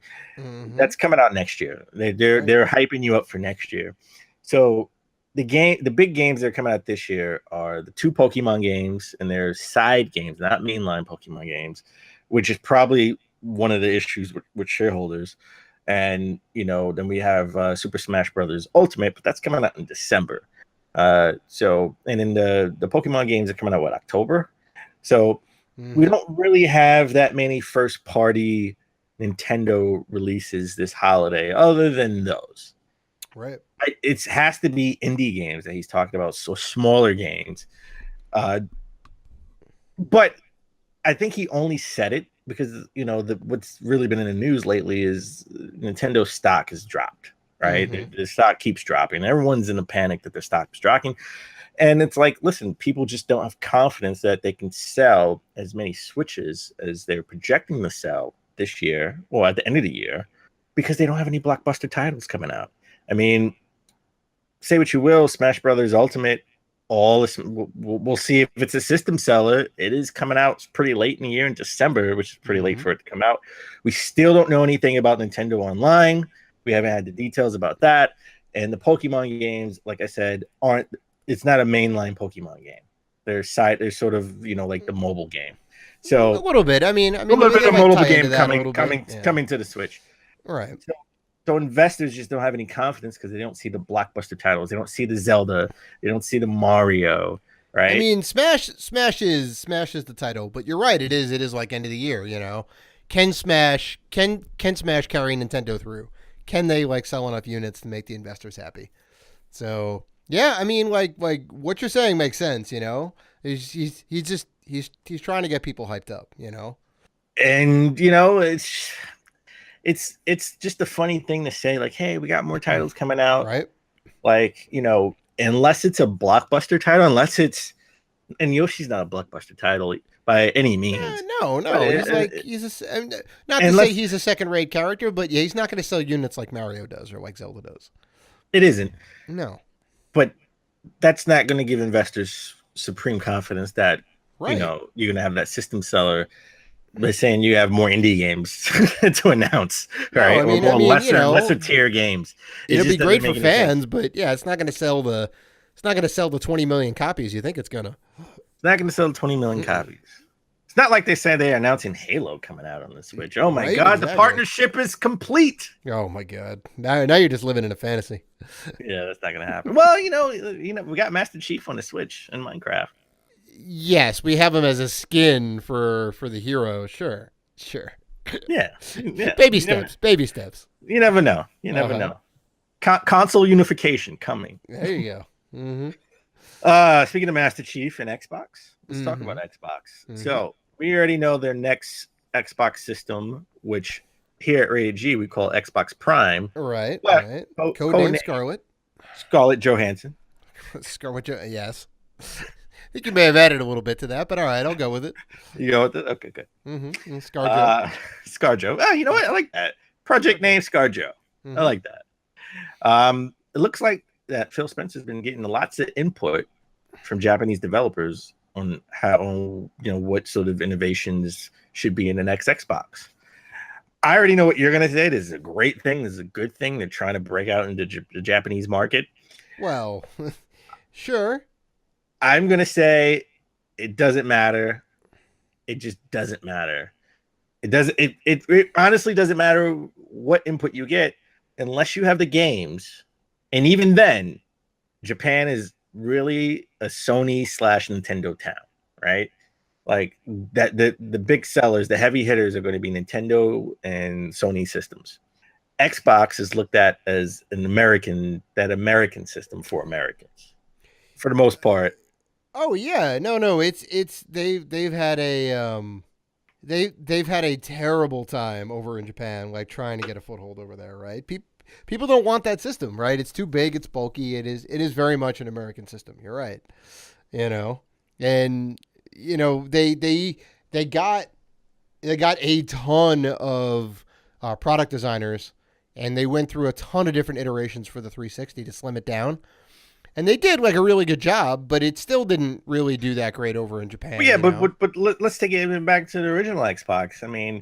that's coming out next year. They're hyping you up for next year. So the big games that are coming out this year are the 2 Pokemon games and their side games, not mainline Pokemon games, which is probably one of the issues with shareholders. And then we have Super Smash Brothers Ultimate, but that's coming out in December. And then the Pokemon games are coming out October. So we don't really have that many first party Nintendo releases this holiday, other than those.
Right.
It has to be indie games that he's talking about, so smaller games. But I think he only said it because what's really been in the news lately is Nintendo stock has dropped, right? The stock keeps dropping. Everyone's in a panic that their stock is dropping, and it's like, listen, people just don't have confidence that they can sell as many Switches as they're projecting to sell this year or at the end of the year because they don't have any blockbuster titles coming out. I mean, say what you will, Smash Brothers Ultimate. We'll see if it's a system seller. It is coming out pretty late in the year in December, which is pretty late for it to come out. We still don't know anything about Nintendo Online. We haven't had the details about that. And the Pokemon games, like I said, it's not a mainline Pokemon game. They're sort of, like the mobile game. So
a little bit. I mean,
a little bit of a mobile game coming to the Switch.
Right.
So investors just don't have any confidence because they don't see the blockbuster titles. They don't see the Zelda. They don't see the Mario. Right.
I mean, Smash is the title, but you're right. It is like end of the year. Can Smash carry Nintendo through? Can they sell enough units to make the investors happy? So yeah, I mean, like what you're saying makes sense. He's trying to get people hyped up.
And it's just a funny thing to say, like, hey, we got more titles coming out,
right?
Like, unless it's a blockbuster title, unless it's And Yoshi's not a blockbuster title by any means.
No.
But
Not to say he's a second-rate character, but yeah, he's not going to sell units like Mario does or like Zelda does.
It isn't.
No.
But that's not going to give investors supreme confidence that you're going to have that system seller by saying you have more indie games to announce, right?
I mean,
lesser tier games.
It'll be great for fans, but yeah, it's not going to sell the 20 million copies you think it's gonna.
It's not going to sell 20 million copies. It's not like they say they're announcing Halo coming out on the Switch. Oh my God, exactly. The partnership is complete.
Oh my God, now you're just living in a fantasy.
Yeah, that's not going to happen. Well, we got Master Chief on the Switch in Minecraft.
Yes, we have him as a skin for the hero. Sure.
Yeah.
Baby steps.
You never know. Know. Console unification coming.
There you go. Mm-hmm.
Speaking of Master Chief and Xbox, let's talk about Xbox. Mm-hmm. So we already know their next Xbox system, which here at Rated G we call Xbox Prime.
Right. Codename Scarlett.
Scarlett Johansson.
Yes. I think you may have added a little bit to that, but all right, I'll go with it.
You go with it? Okay, good.
Mm-hmm. ScarJo.
ScarJo. Oh, you know what? I like that. Project name ScarJo. I like that. It looks like that Phil Spencer's been getting lots of input from Japanese developers on what sort of innovations should be in the next Xbox. I already know what you're going to say. This is a great thing. This is a good thing. They're trying to break out into the Japanese market.
Well, sure.
I'm going to say it doesn't matter. It just doesn't matter. It honestly doesn't matter what input you get unless you have the games. And even then, Japan is really a Sony/Nintendo town, right? Like that the big sellers, the heavy hitters are going to be Nintendo and Sony systems. Xbox is looked at as American system for Americans. For the most part.
Oh yeah, no. It's they've had a they've had a terrible time over in Japan, like trying to get a foothold over there, right? People don't want that system, right? It's too big, it's bulky. It is very much an American system. You're right, and they got a ton of product designers, and they went through a ton of different iterations for the 360 to slim it down. And they did like a really good job, but it still didn't really do that great over in Japan.
Well, yeah, but let's take it even back to the original Xbox. I mean,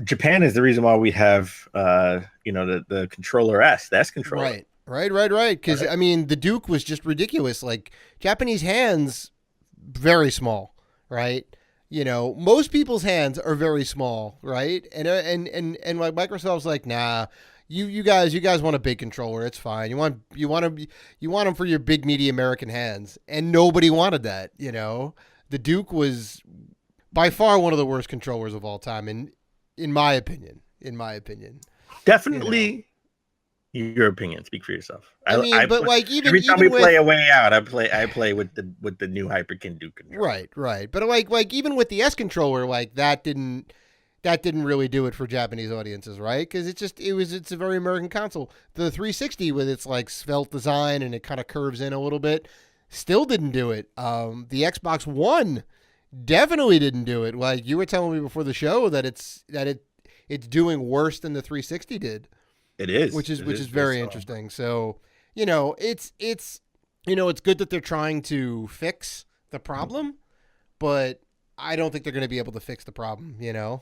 Japan is the reason why we have the controller S, the S controller.
Right. Because I mean, the Duke was just ridiculous. Like Japanese hands, very small, right? Most people's hands are very small, right? And like Microsoft's like, nah. You guys want a big controller. It's fine. You want them for your big meaty American hands, and nobody wanted that. The Duke was by far one of the worst controllers of all time, in my opinion.
Definitely, your opinion. Speak for yourself.
Every time
we play A Way Out, I play with the new Hyperkin Duke controller.
Right. But like even with the S controller, like that didn't really do it for Japanese audiences, right? Because it's a very American console. The 360 with its like svelte design and it kind of curves in a little bit still didn't do it. The Xbox One definitely didn't do it. Like you were telling me before the show that it's doing worse than the 360 did.
It is,
which is very interesting. So it's good that they're trying to fix the problem, but I don't think they're going to be able to fix the problem,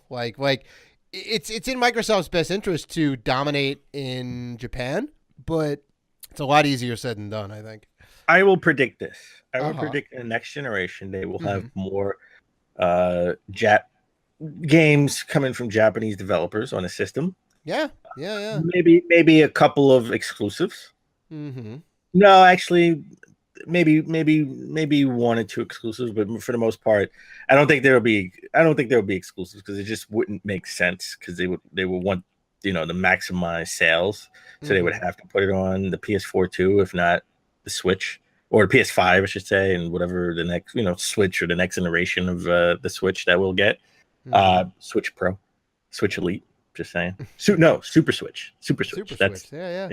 like it's in Microsoft's best interest to dominate in Japan, but it's a lot easier said than done, I think.
I will predict this. I will predict in the next generation, they will have more games coming from Japanese developers on a system.
Yeah.
Maybe a couple of exclusives.
Mm-hmm.
No, actually, maybe one or two exclusives, but for the most part, I don't think there will be exclusives because it just wouldn't make sense because they would want to maximize sales, so they would have to put it on the PS4 too, if not the Switch or the PS5, I should say, and whatever the next Switch or the next iteration of the Switch that we'll get, Switch Pro, Switch Elite. Just saying, Super Switch. That's
yeah.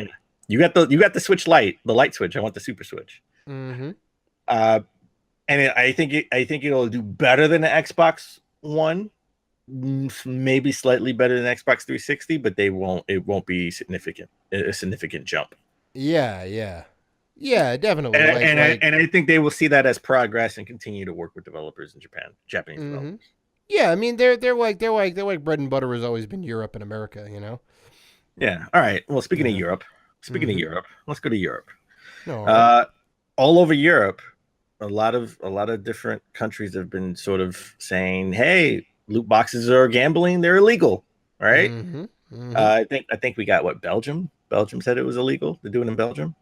You got the Switch Lite, the light switch. I want the Super Switch.
Mm-hmm.
And I think it'll do better than the Xbox One, maybe slightly better than Xbox 360, but it won't be a significant jump.
Yeah, definitely.
And I think they will see that as progress and continue to work with developers in Japanese developers.
Yeah, I mean they're like bread and butter has always been Europe and America, you know.
Yeah. All right. Well, speaking of Europe, let's go to Europe.
No,
all over Europe, a lot of different countries have been sort of saying, "Hey, loot boxes are gambling; they're illegal." All right. I think we got Belgium. Belgium said it was illegal to do it in Belgium.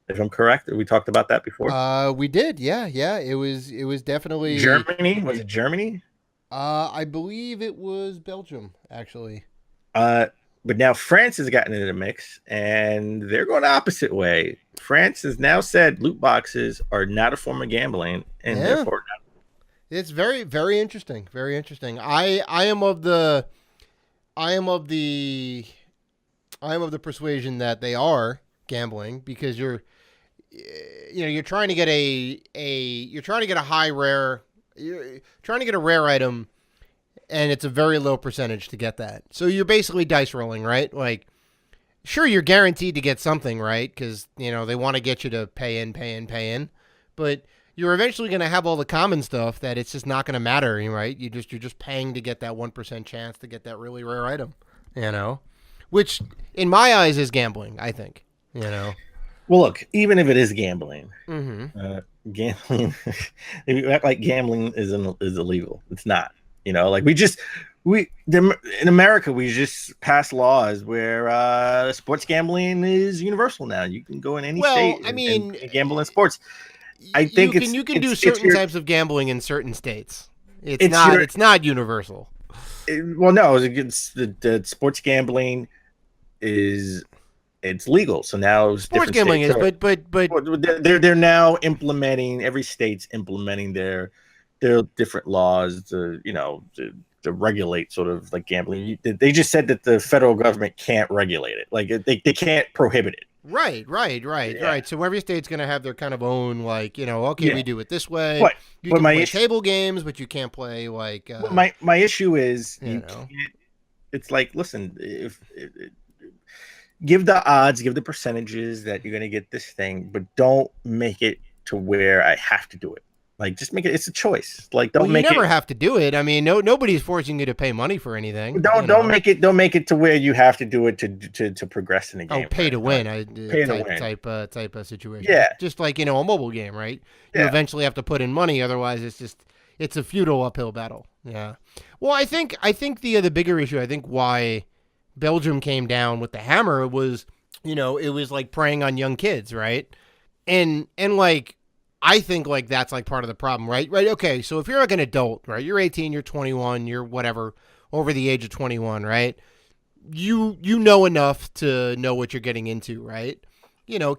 If I'm correct, we talked about that before.
We did. Yeah. It was definitely
Germany. Was it Germany?
I believe it was Belgium, actually.
But now France has gotten into the mix, and they're going the opposite way. France has now said loot boxes are not a form of gambling, and therefore not.
It's very, very interesting. Very interesting. I am of the persuasion that they are gambling because you're trying to get a high rare, you're trying to get a rare item, and it's a very low percentage to get that. So you're basically dice rolling, right? Like, sure, you're guaranteed to get something, right? Because they want to get you to pay in, but you're eventually going to have all the common stuff that it's just not going to matter, right? You're just paying to get that 1% chance to get that really rare item, which in my eyes is gambling, I think, Well,
look, even if it is gambling, gambling, if you act like gambling is illegal, it's not. Like in America, we just passed laws where sports gambling is universal now. You can go in any state and gamble in sports. I think
you can do certain types of gambling in certain states. It's not universal.
No, the sports gambling it's legal. So now
sports gambling is, but
they're now implementing. Every state's implementing their different laws to regulate sort of like gambling. They just said that the federal government can't regulate it. Like they can't prohibit it.
Right. So every state's going to have their kind of own, like, we do it this way. You can play table games, but you can't play like.
My issue is it's like, listen, if give the odds, give the percentages that you're going to get this thing, but don't make it to where I have to do it. Like, just make it. It's a choice. Like, don't make it.
You never have to do it. I mean, nobody's forcing you to pay money for anything.
Don't make it. Don't make it to where you have to do it to progress in the game.
Oh, pay to win. Type of situation.
Yeah.
Just like a mobile game, right? You eventually have to put in money. Otherwise, it's a futile uphill battle. Yeah. Well, I think the bigger issue. I think why Belgium came down with the hammer was, it was like preying on young kids, right? And like. I think like that's like part of the problem, right? Right. Okay. So if you're like an adult, right, you're 18, you're 21, you're whatever, over the age of 21, right? You know enough to know what you're getting into, right?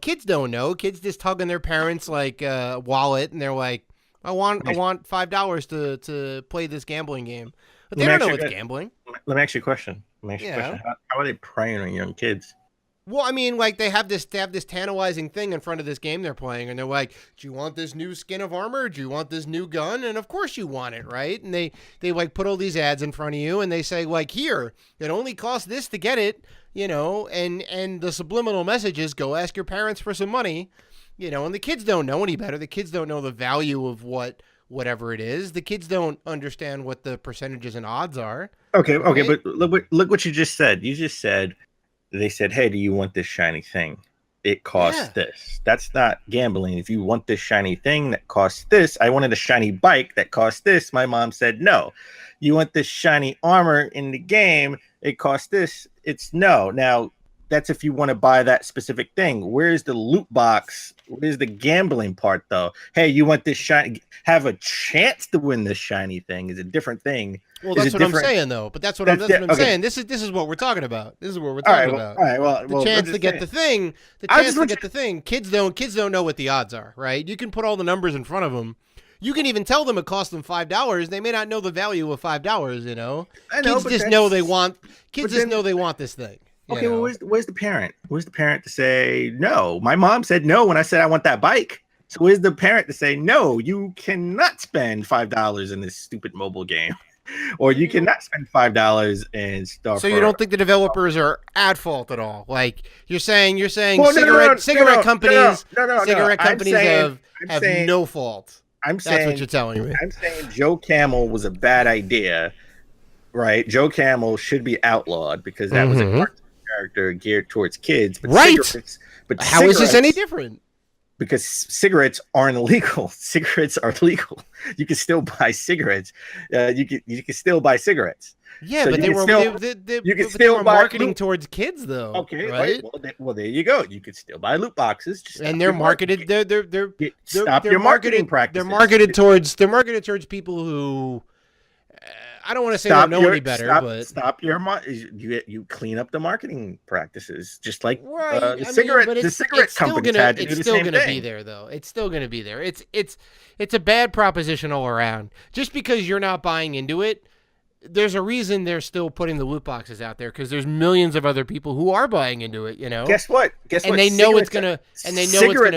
Kids don't know. Kids just tugging their parents' like wallet, and they're like, I want $5 to play this gambling game, but they don't know it's gambling.
Let me ask you a question. How are they preying on young kids?
Well, I mean, like they have this tantalizing thing in front of this game they're playing, and they're like, "Do you want this new skin of armor? Do you want this new gun?" And of course you want it, right? And they like put all these ads in front of you, and they say like, "Here, it only costs this to get it," and the subliminal message is, "Go ask your parents for some money," and the kids don't know any better. The kids don't know the value of whatever it is. The kids don't understand what the percentages and odds are.
Okay, right? But look what you just said. You just said. They said, "Hey, do you want this shiny thing? It costs this." That's not gambling. If you want this shiny thing that costs this, I wanted a shiny bike that costs this. My mom said, "No." You want this shiny armor in the game? It costs this. It's no. Now, that's if you want to buy that specific thing. Where's the loot box? Where's the gambling part, though? Hey, you want this shiny? Have a chance to win this shiny thing is a different thing.
Well, that's what I'm saying, though. But that's what I'm saying. This is what we're talking about. This is what we're talking about.
All right. Well,
the chance to get the thing. The chance to get the thing. Kids don't know what the odds are, right? You can put all the numbers in front of them. You can even tell them it costs them $5. They may not know the value of $5. Kids just know they want. Kids just know they want this thing.
Okay, well, where's the parent? Where's the parent to say no? My mom said no when I said I want that bike. So where's the parent to say, no, you cannot spend $5 in this stupid mobile game, or you cannot spend $5 in stuff.
So you don't think the developers are at fault at all? Like you're saying
Well,
cigarette companies have
saying,
no fault.
I'm saying
that's what you're telling me.
I'm saying Joe Camel was a bad idea, right? Joe Camel should be outlawed because that was a cartoon character geared towards kids. But
right. But how is this any different?
Because cigarettes aren't illegal. Cigarettes are legal. You can still buy cigarettes. You can still buy cigarettes.
Yeah,
so
but they were marketing towards kids, though.
Okay,
right?
Well, there you go. You could still buy loot boxes,
and they're marketed.
Stop your marketing practices.
They're marketed towards people who. I don't want to say they know any better, but
stop your you clean up the marketing practices, just like
the
cigarette companies had to do the same thing. It's still going to
be there, though. It's still going to be there. It's a bad proposition all around. Just because you're not buying into it, there's a reason they're still putting the loot boxes out there because there's millions of other people who are buying into it. You know.
Guess what?
And they know it's gonna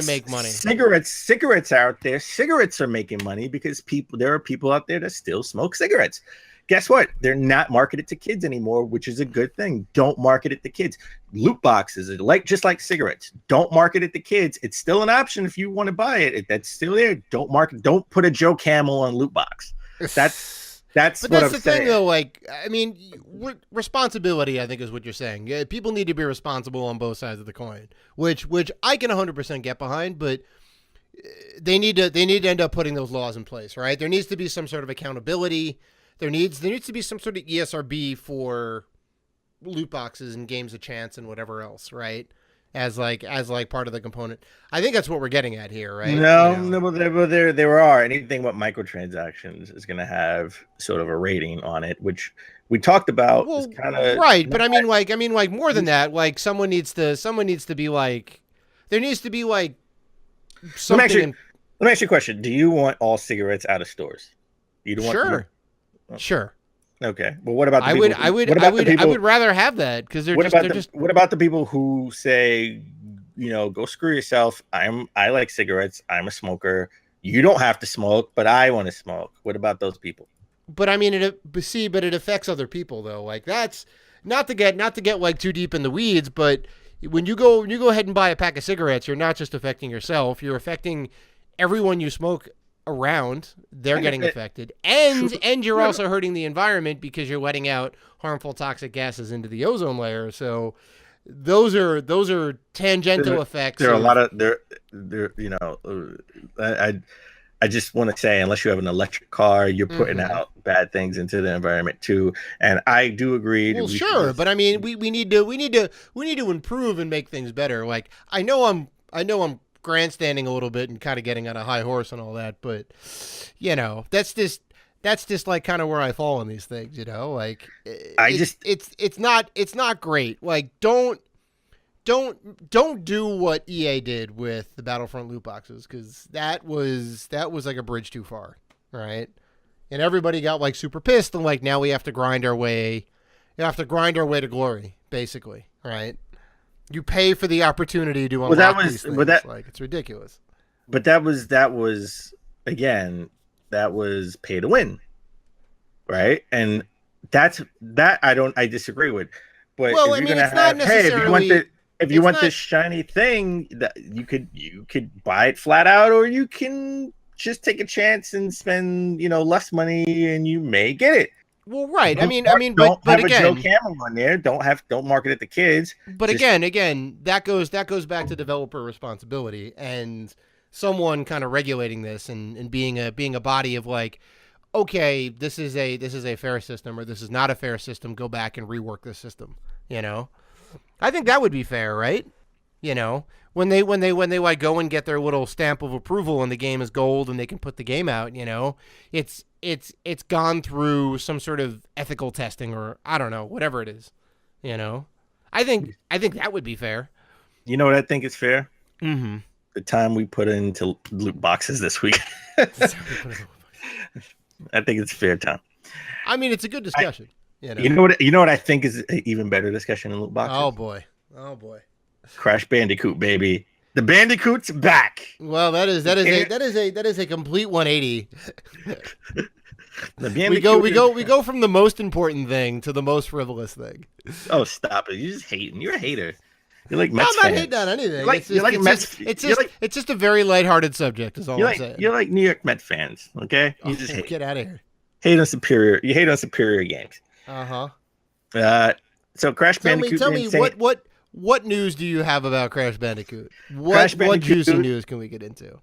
make money.
Cigarettes out there. Cigarettes are making money because there are people out there that still smoke cigarettes. Guess what? They're not marketed to kids anymore, which is a good thing. Don't market it to kids. Loot boxes are just like cigarettes. Don't market it to kids. It's still an option if you want to buy it. That's still there. Don't put a Joe Camel on loot box. That's
the
saying.
Thing, though. Like, I mean, responsibility, I think, is what you're saying. Yeah, people need to be responsible on both sides of the coin, which I can 100% get behind. But they need to end up putting those laws in place, right? There needs to be some sort of accountability. There needs to be some sort of ESRB for loot boxes and games of chance and whatever else, right? As part of the component. I think that's what we're getting at here, right?
No, there are anything with microtransactions is going to have sort of a rating on it, which we talked about.
Well, right, but I mean, like more than that. Like someone needs to be like, there needs to be like something.
Let me ask you a question: do you want all cigarettes out of stores? You don't want
Sure.
Okay. Well, what about the people?
I would rather have that because
what about the people who say, go screw yourself. I like cigarettes. I'm a smoker. You don't have to smoke, but I want to smoke. What about those people?
But I mean, it affects other people though. Like that's not to get like too deep in the weeds, but when you go ahead and buy a pack of cigarettes, you're not just affecting yourself. You're affecting everyone you smoke around. They're getting affected, and you're also hurting the environment because you're letting out harmful toxic gases into the ozone layer. So those are tangential effects.
There are a lot of I just want to say, unless you have an electric car, you're putting out bad things into the environment too. And I do agree.
Well, sure, but I mean, we need to improve and make things better. Like I know I'm grandstanding a little bit and kind of getting on a high horse and all that, but that's just like kind of where I fall on these things, like it's not great. Like don't do what EA did with the Battlefront loot boxes, because that was like a bridge too far, right? And everybody got like super pissed and like now we have to grind our way to glory, basically, right? You pay for the opportunity to unlock these things. Like it's ridiculous.
But that was again, that was pay to win, right? And I disagree with. But
well,
if you're gonna have, if you want this shiny thing, that you could buy it flat out, or you can just take a chance and spend less money, and you may get it.
Well, right. But again,
a Joe Camel on there. Don't market it to kids.
But again, that goes back to developer responsibility and someone kind of regulating this and being a body of like, okay, this is a fair system or this is not a fair system. Go back and rework this system. I think that would be fair, right? When they like go and get their little stamp of approval and the game is gold and they can put the game out, it's gone through some sort of ethical testing or I don't know, whatever it is, I think that would be fair.
You know what I think is fair?
Mm-hmm.
The time we put into loot boxes this week. I think it's fair time.
I mean, it's a good discussion.
You know what I think is an even better discussion in loot boxes?
Oh boy.
Crash Bandicoot, baby. The Bandicoot's back.
Well, that is a complete 180.
The
we go from the most important thing to the most frivolous thing.
Oh, stop it! You're just hating. You're a hater. You're like Mets
I'm not
fans.
hating on anything. It's just a very lighthearted subject. Is all I'm saying.
You're like New York Mets fans. Okay, you just hate.
Get out of here.
Hate on superior. You hate on superior games. So Crash Bandicoot.
Tell me what news do you have about Crash Bandicoot? What juicy news can we get into?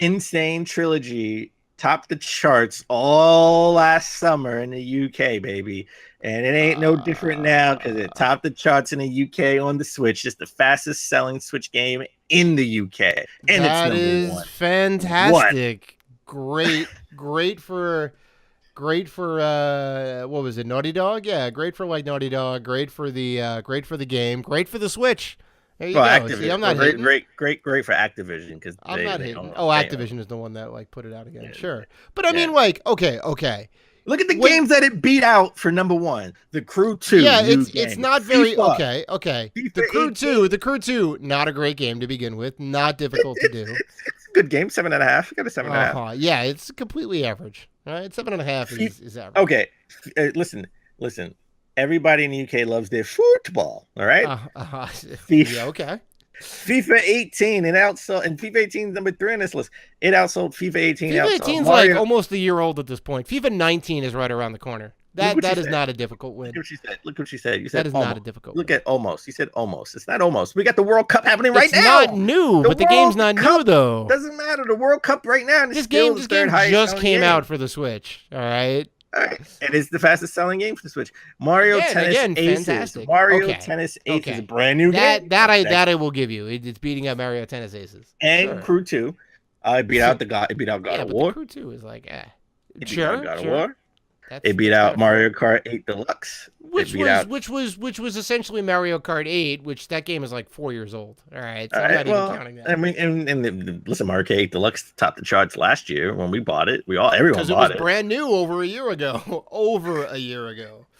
Insane Trilogy topped the charts all last summer in the UK, baby. And it ain't no different now because it topped the charts in the UK on the Switch. Just the fastest selling Switch game in the UK. And
that
it's
is
one.
fantastic. Great for what was it, Naughty Dog? Yeah, great for like Naughty Dog, great for the game, great for the Switch. There you go.
Activision.
See, I'm not hating.
Great for Activision because
I'm not hating. Activision is the one that like put it out again.
Yeah.
Sure. But I mean like okay.
Look at the games that it beat out for number one. The Crew 2.
Yeah, it's not very
FIFA.
Okay.
FIFA
The Crew 2, not a great game to begin with, not difficult to do.
It's a good game, 7.5. Got a 7.5.
Yeah, it's completely average. Right, 7.5 is average.
Okay, listen. Everybody in the UK loves their football. All right.
Yeah, okay.
FIFA 18 and FIFA 18 is number 3 on this list. It outsold FIFA 18.
FIFA 18 is like almost a year old at this point. FIFA 19 is right around the corner. That is not a difficult win.
Look what she said. You said
that is
almost.
Not a difficult
Look
win.
at almost. You said almost. It's not almost. We got the World Cup happening right now.
It's not new, but the game's not new though.
Doesn't matter. The World Cup right now.
This game just came out for the Switch. All right.
It is the fastest selling game for the Switch. Mario Tennis Aces.
Fantastic.
Mario Tennis Aces is a brand new game.
That I will give you. It's beating out Mario Tennis Aces.
And Crew 2. It beat out God of War.
Crew 2 is like
It beat out God of War.
That's
it beat out Mario Kart 8 Deluxe.
Which was essentially Mario Kart 8, which that game is like 4 years old. All right, so I'm not even counting that.
I mean, and listen, Mario Kart 8 Deluxe topped the charts last year when we bought it. Everyone bought it.
Because it was brand new over a year ago.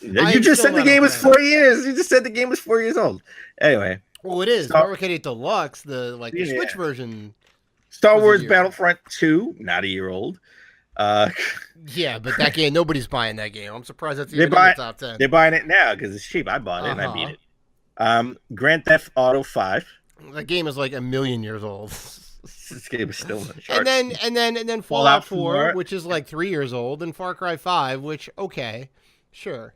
You just said the game was 4 years. You just said the game was 4 years old. Anyway.
Well, it is. Mario Kart 8 Deluxe, the Switch version.
Star Wars Battlefront 2, not a year old.
Yeah, but that game, nobody's buying that game. I'm surprised that's even in the top 10.
They're buying it now because it's cheap. I bought it and I beat it. Grand Theft Auto 5.
That game is like a million years old.
This game is still in the charts.
And then Fallout 4, which is like 3 years old, and Far Cry 5, which sure.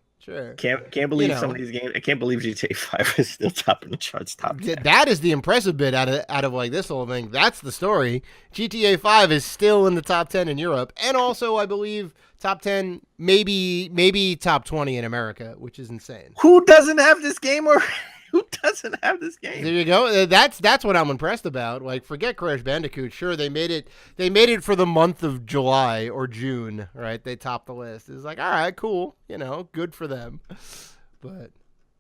Can't believe some of these games. I can't believe GTA 5 is still topping the charts. Top 10.
That is the impressive bit out of like this whole thing. That's the story. GTA 5 is still in the top 10 in Europe, and also I believe top 10, maybe top 20 in America, which is insane.
Who doesn't have this game or? Who doesn't have this game?
There you go. That's what I'm impressed about. Like, forget Crash Bandicoot. Sure, they made it for the month of July or June, right? They topped the list. It's like, all right, cool. Good for them. But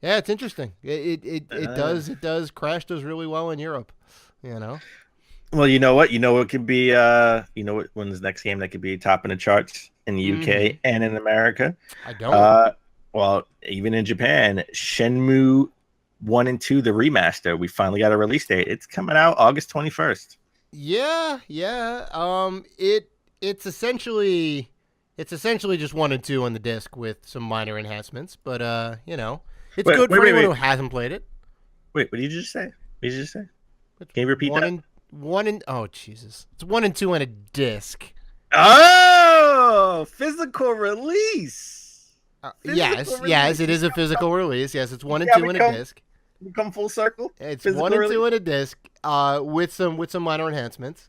yeah, it's interesting. It does. Crash does really well in Europe.
Well, you know what? It could be. When's the next game that could be topping the charts in the UK and in America?
I don't.
Well, even in Japan, Shenmue 1 and 2, the remaster. We finally got a release date. It's coming out August 21st.
Yeah. It's essentially just 1 and 2 on the disc with some minor enhancements, but it's good for anyone who hasn't played it.
Wait, what did you just say? Can you repeat that?
Oh Jesus! It's 1 and 2 on a disc.
Oh, physical release.
Yes, it is a physical release. Yes, it's 1 and 2 on a disc.
We come full circle.
It's 1 and 2 on a disc, with some minor enhancements,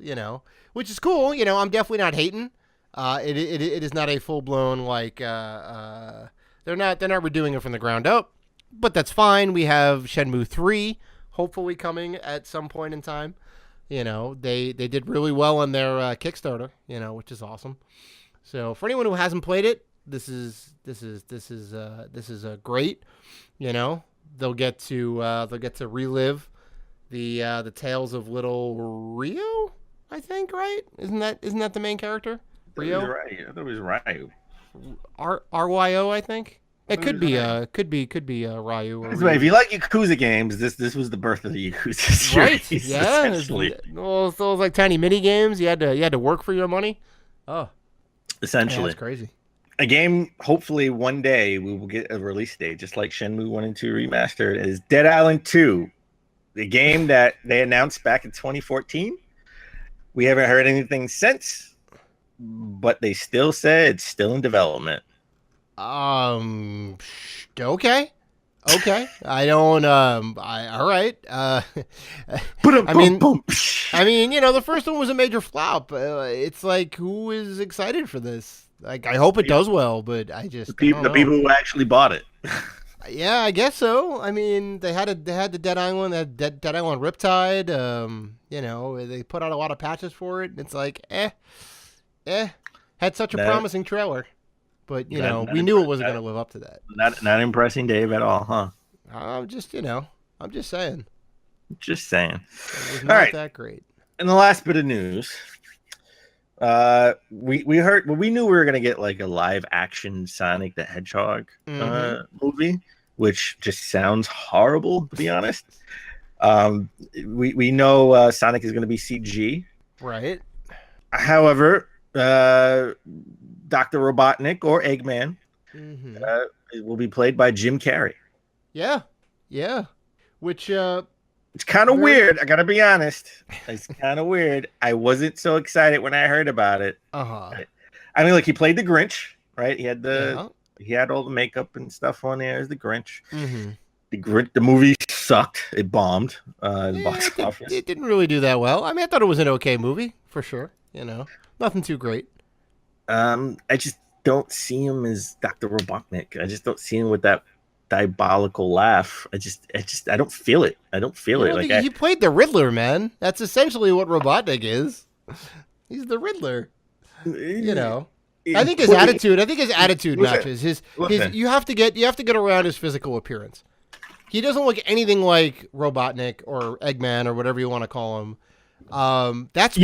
which is cool. I'm definitely not hating. It is not a full blown like they're not redoing it from the ground up, but that's fine. We have Shenmue 3 hopefully coming at some point in time. They did really well on their Kickstarter, which is awesome. So for anyone who hasn't played it, this is great. They'll get to relive the tales of little Rio, I think, right? Isn't that the main character? Rio?
I thought it was Ryu.
RYO, I think. It could be Ryu or
By the way, if
Ryu.
you like Yakuza games, this was the birth of the Yakuza
Right?
series,
Yeah.
essentially.
Those like tiny mini games. You had to work for your money. Oh, yeah,
Essentially.
that's crazy.
A game, hopefully one day we will get a release date, just like Shenmue 1 and 2 Remastered, is Dead Island 2, the game that they announced back in 2014. We haven't heard anything since, but they still said it's still in development.
Okay. Okay. I don't all right. I mean, the first one was a major flop. It's like, who is excited for this? Like, I hope it does well, but I just
the people who actually bought it.
Yeah, I guess so. I mean, they had the Dead Island, Dead Island Riptide. They put out a lot of patches for it. And it's like, had such a promising trailer, but we knew it wasn't going to live up to that.
Not impressing Dave at all, huh?
I'm just saying.
Just saying.
It was not that great.
And the last bit of news, we heard, we knew we were gonna get like a live action Sonic the Hedgehog movie, which just sounds horrible, to be honest. We know Sonic is gonna be CG,
right?
However, Dr. Robotnik or Eggman will be played by Jim Carrey.
Yeah. Which
it's kind of weird. I gotta be honest. It's kind of weird. I wasn't so excited when I heard about it. I mean, like, he played the Grinch, right? He had he had all the makeup and stuff on there as the Grinch. The movie sucked. It bombed. The box office.
It didn't really do that well. I mean, I thought it was an okay movie for sure. Nothing too great.
I just don't see him as Dr. Robotnik. I just don't see him with that diabolical laugh. I don't feel it. I don't feel it. Like,
he played the Riddler, man. That's essentially what Robotnik is. He's the Riddler. I think his attitude matches his. You have to get around his physical appearance. He doesn't look anything like Robotnik or Eggman or whatever you want to call him. That's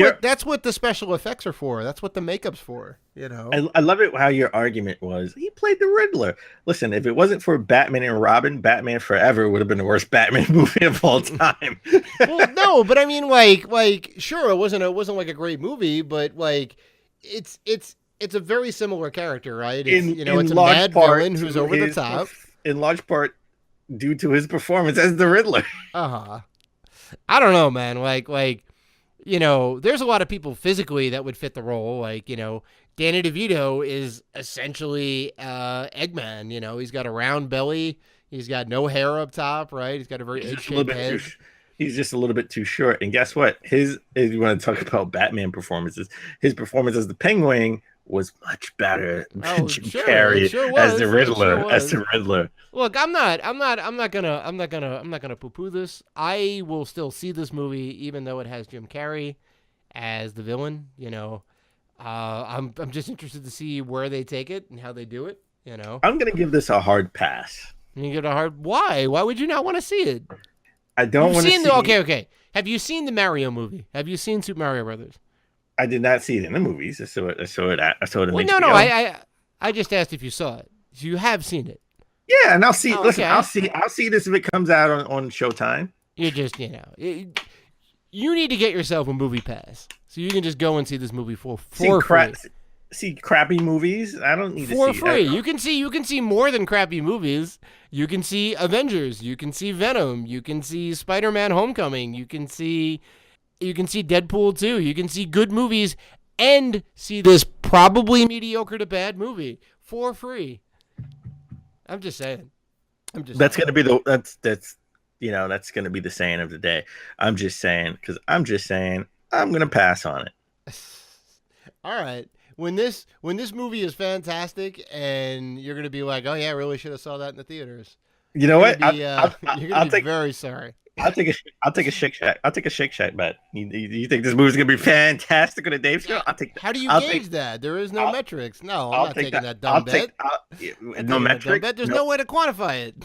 what the special effects are for. That's what the makeup's for.
I love it how your argument was he played the Riddler. Listen, if it wasn't for Batman and Robin, Batman Forever would have been the worst Batman movie of all time.
Well, no, but I mean, like, sure, it wasn't like a great movie, but like, it's a very similar character, right? It's a mad villain who's over the top.
In large part, due to his performance as the Riddler.
I don't know, man. Like, there's a lot of people physically that would fit the role. Like, Danny DeVito is essentially Eggman. He's got a round belly. He's got no hair up top, right? He's got a very egg-shaped head.
He's just a little bit too short. And guess what? If you want to talk about Batman performances, his performance as the Penguin was much better than Jim Carrey as the Riddler.
Look, I'm not gonna poo-poo this. I will still see this movie, even though it has Jim Carrey as the villain. I'm just interested to see where they take it and how they do it.
I'm gonna give this a hard pass.
You give it a hard. Why? Why would you not want to see it?
I don't want to see.
Okay. Have you seen the Mario movie? Have you seen Super Mario Brothers?
I did not see it in the movies. I saw it in
well,
HBO.
No. I just asked if you saw it. So you have seen it.
Yeah, and I'll see. Listen, I'll see this if it comes out on Showtime.
You just, you need to get yourself a movie pass so you can just go and see this movie for free.
See crappy movies. I don't need to see
for free. You can see more than crappy movies. You can see Avengers. You can see Venom. You can see Spider-Man: Homecoming. You can see Deadpool 2. You can see good movies and see this probably mediocre to bad movie for free. I'm just saying.
That's gonna be that's gonna be the saying of the day. I'm just saying I'm gonna pass on it.
All right. When this movie is fantastic and you're gonna be like, oh yeah, I really should have saw that in the theaters.
You know what?
You're gonna be very sorry.
I'll take a Shake Shack bet. You think this movie's gonna be fantastic on a Dave show?
How do you gauge that? There is no metrics. No, I'm not taking that dumb bet.
No metric.
There's no way to quantify it.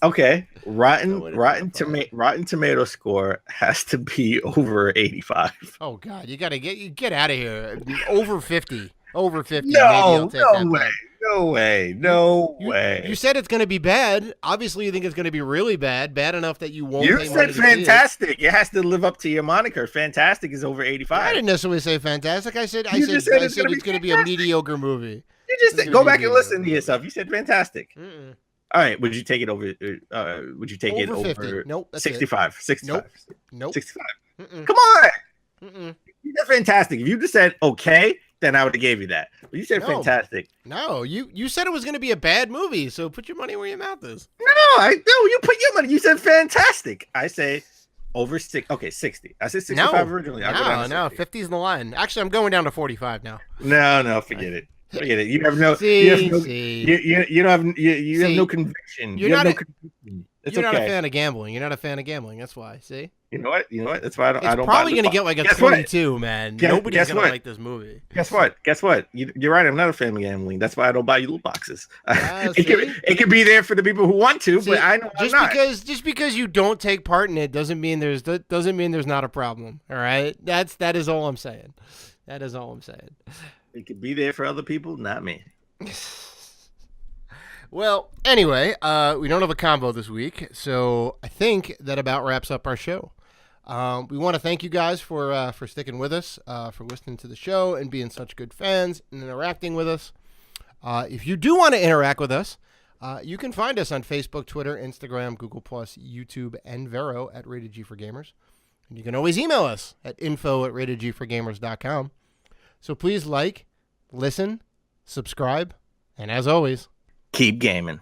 Okay, Rotten Tomato score has to be over 85.
Oh God, you gotta get out of here. Over 50. over 50. Maybe I'll take that
way.
bet.
No way.
You said it's going to be bad. Obviously, you think it's going to be really bad enough that you won't.
You
pay
said
money to see
fantastic. It has to live up to your moniker. Fantastic is over
it.
85.
I didn't necessarily say fantastic. I said it's going to be a mediocre movie.
You just said, go back and listen to yourself. You said fantastic.
Mm-mm.
All right. Would you take it over? Would you take it
Over 50.
over?
Nope. That's
65. 65.
Nope.
65.
Mm-mm.
Come on.
Mm-mm.
You said fantastic. If you just said okay, then I would have gave you that. But you said
No.
fantastic.
No, you said it was going to be a bad movie, so put your money where your mouth is.
No, you put your money. You said fantastic. I say over 60. I said 65 originally. I'll go down to 60.
50's the line. Actually, I'm going down to 45 now.
No, forget it. Forget it. You have no.
See,
you have no conviction.
You're
you have
not
no conviction. It's
You're
okay.
not a fan of gambling. You're not a fan of gambling. That's why. See?
You know what? That's why I don't.
It's probably going to get like a 22, man. Nobody's going to like this movie.
Guess what? You're right. I'm not a fan of gambling. That's why I don't buy you loot boxes. It could be there for the people who want to, but I know
just
I'm not.
Just because you don't take part in it doesn't mean there's not a problem. All right? That is all I'm saying. That is all I'm saying.
It could be there for other people, not me.
Well, anyway, we don't have a combo this week, so I think that about wraps up our show. We want to thank you guys for sticking with us, for listening to the show and being such good fans and interacting with us. If you do want to interact with us, you can find us on Facebook, Twitter, Instagram, Google+, YouTube, and Vero at Rated G for Gamers. And you can always email us at info@ratedgforgamers.com. So please like, listen, subscribe, and as always,
keep gaming.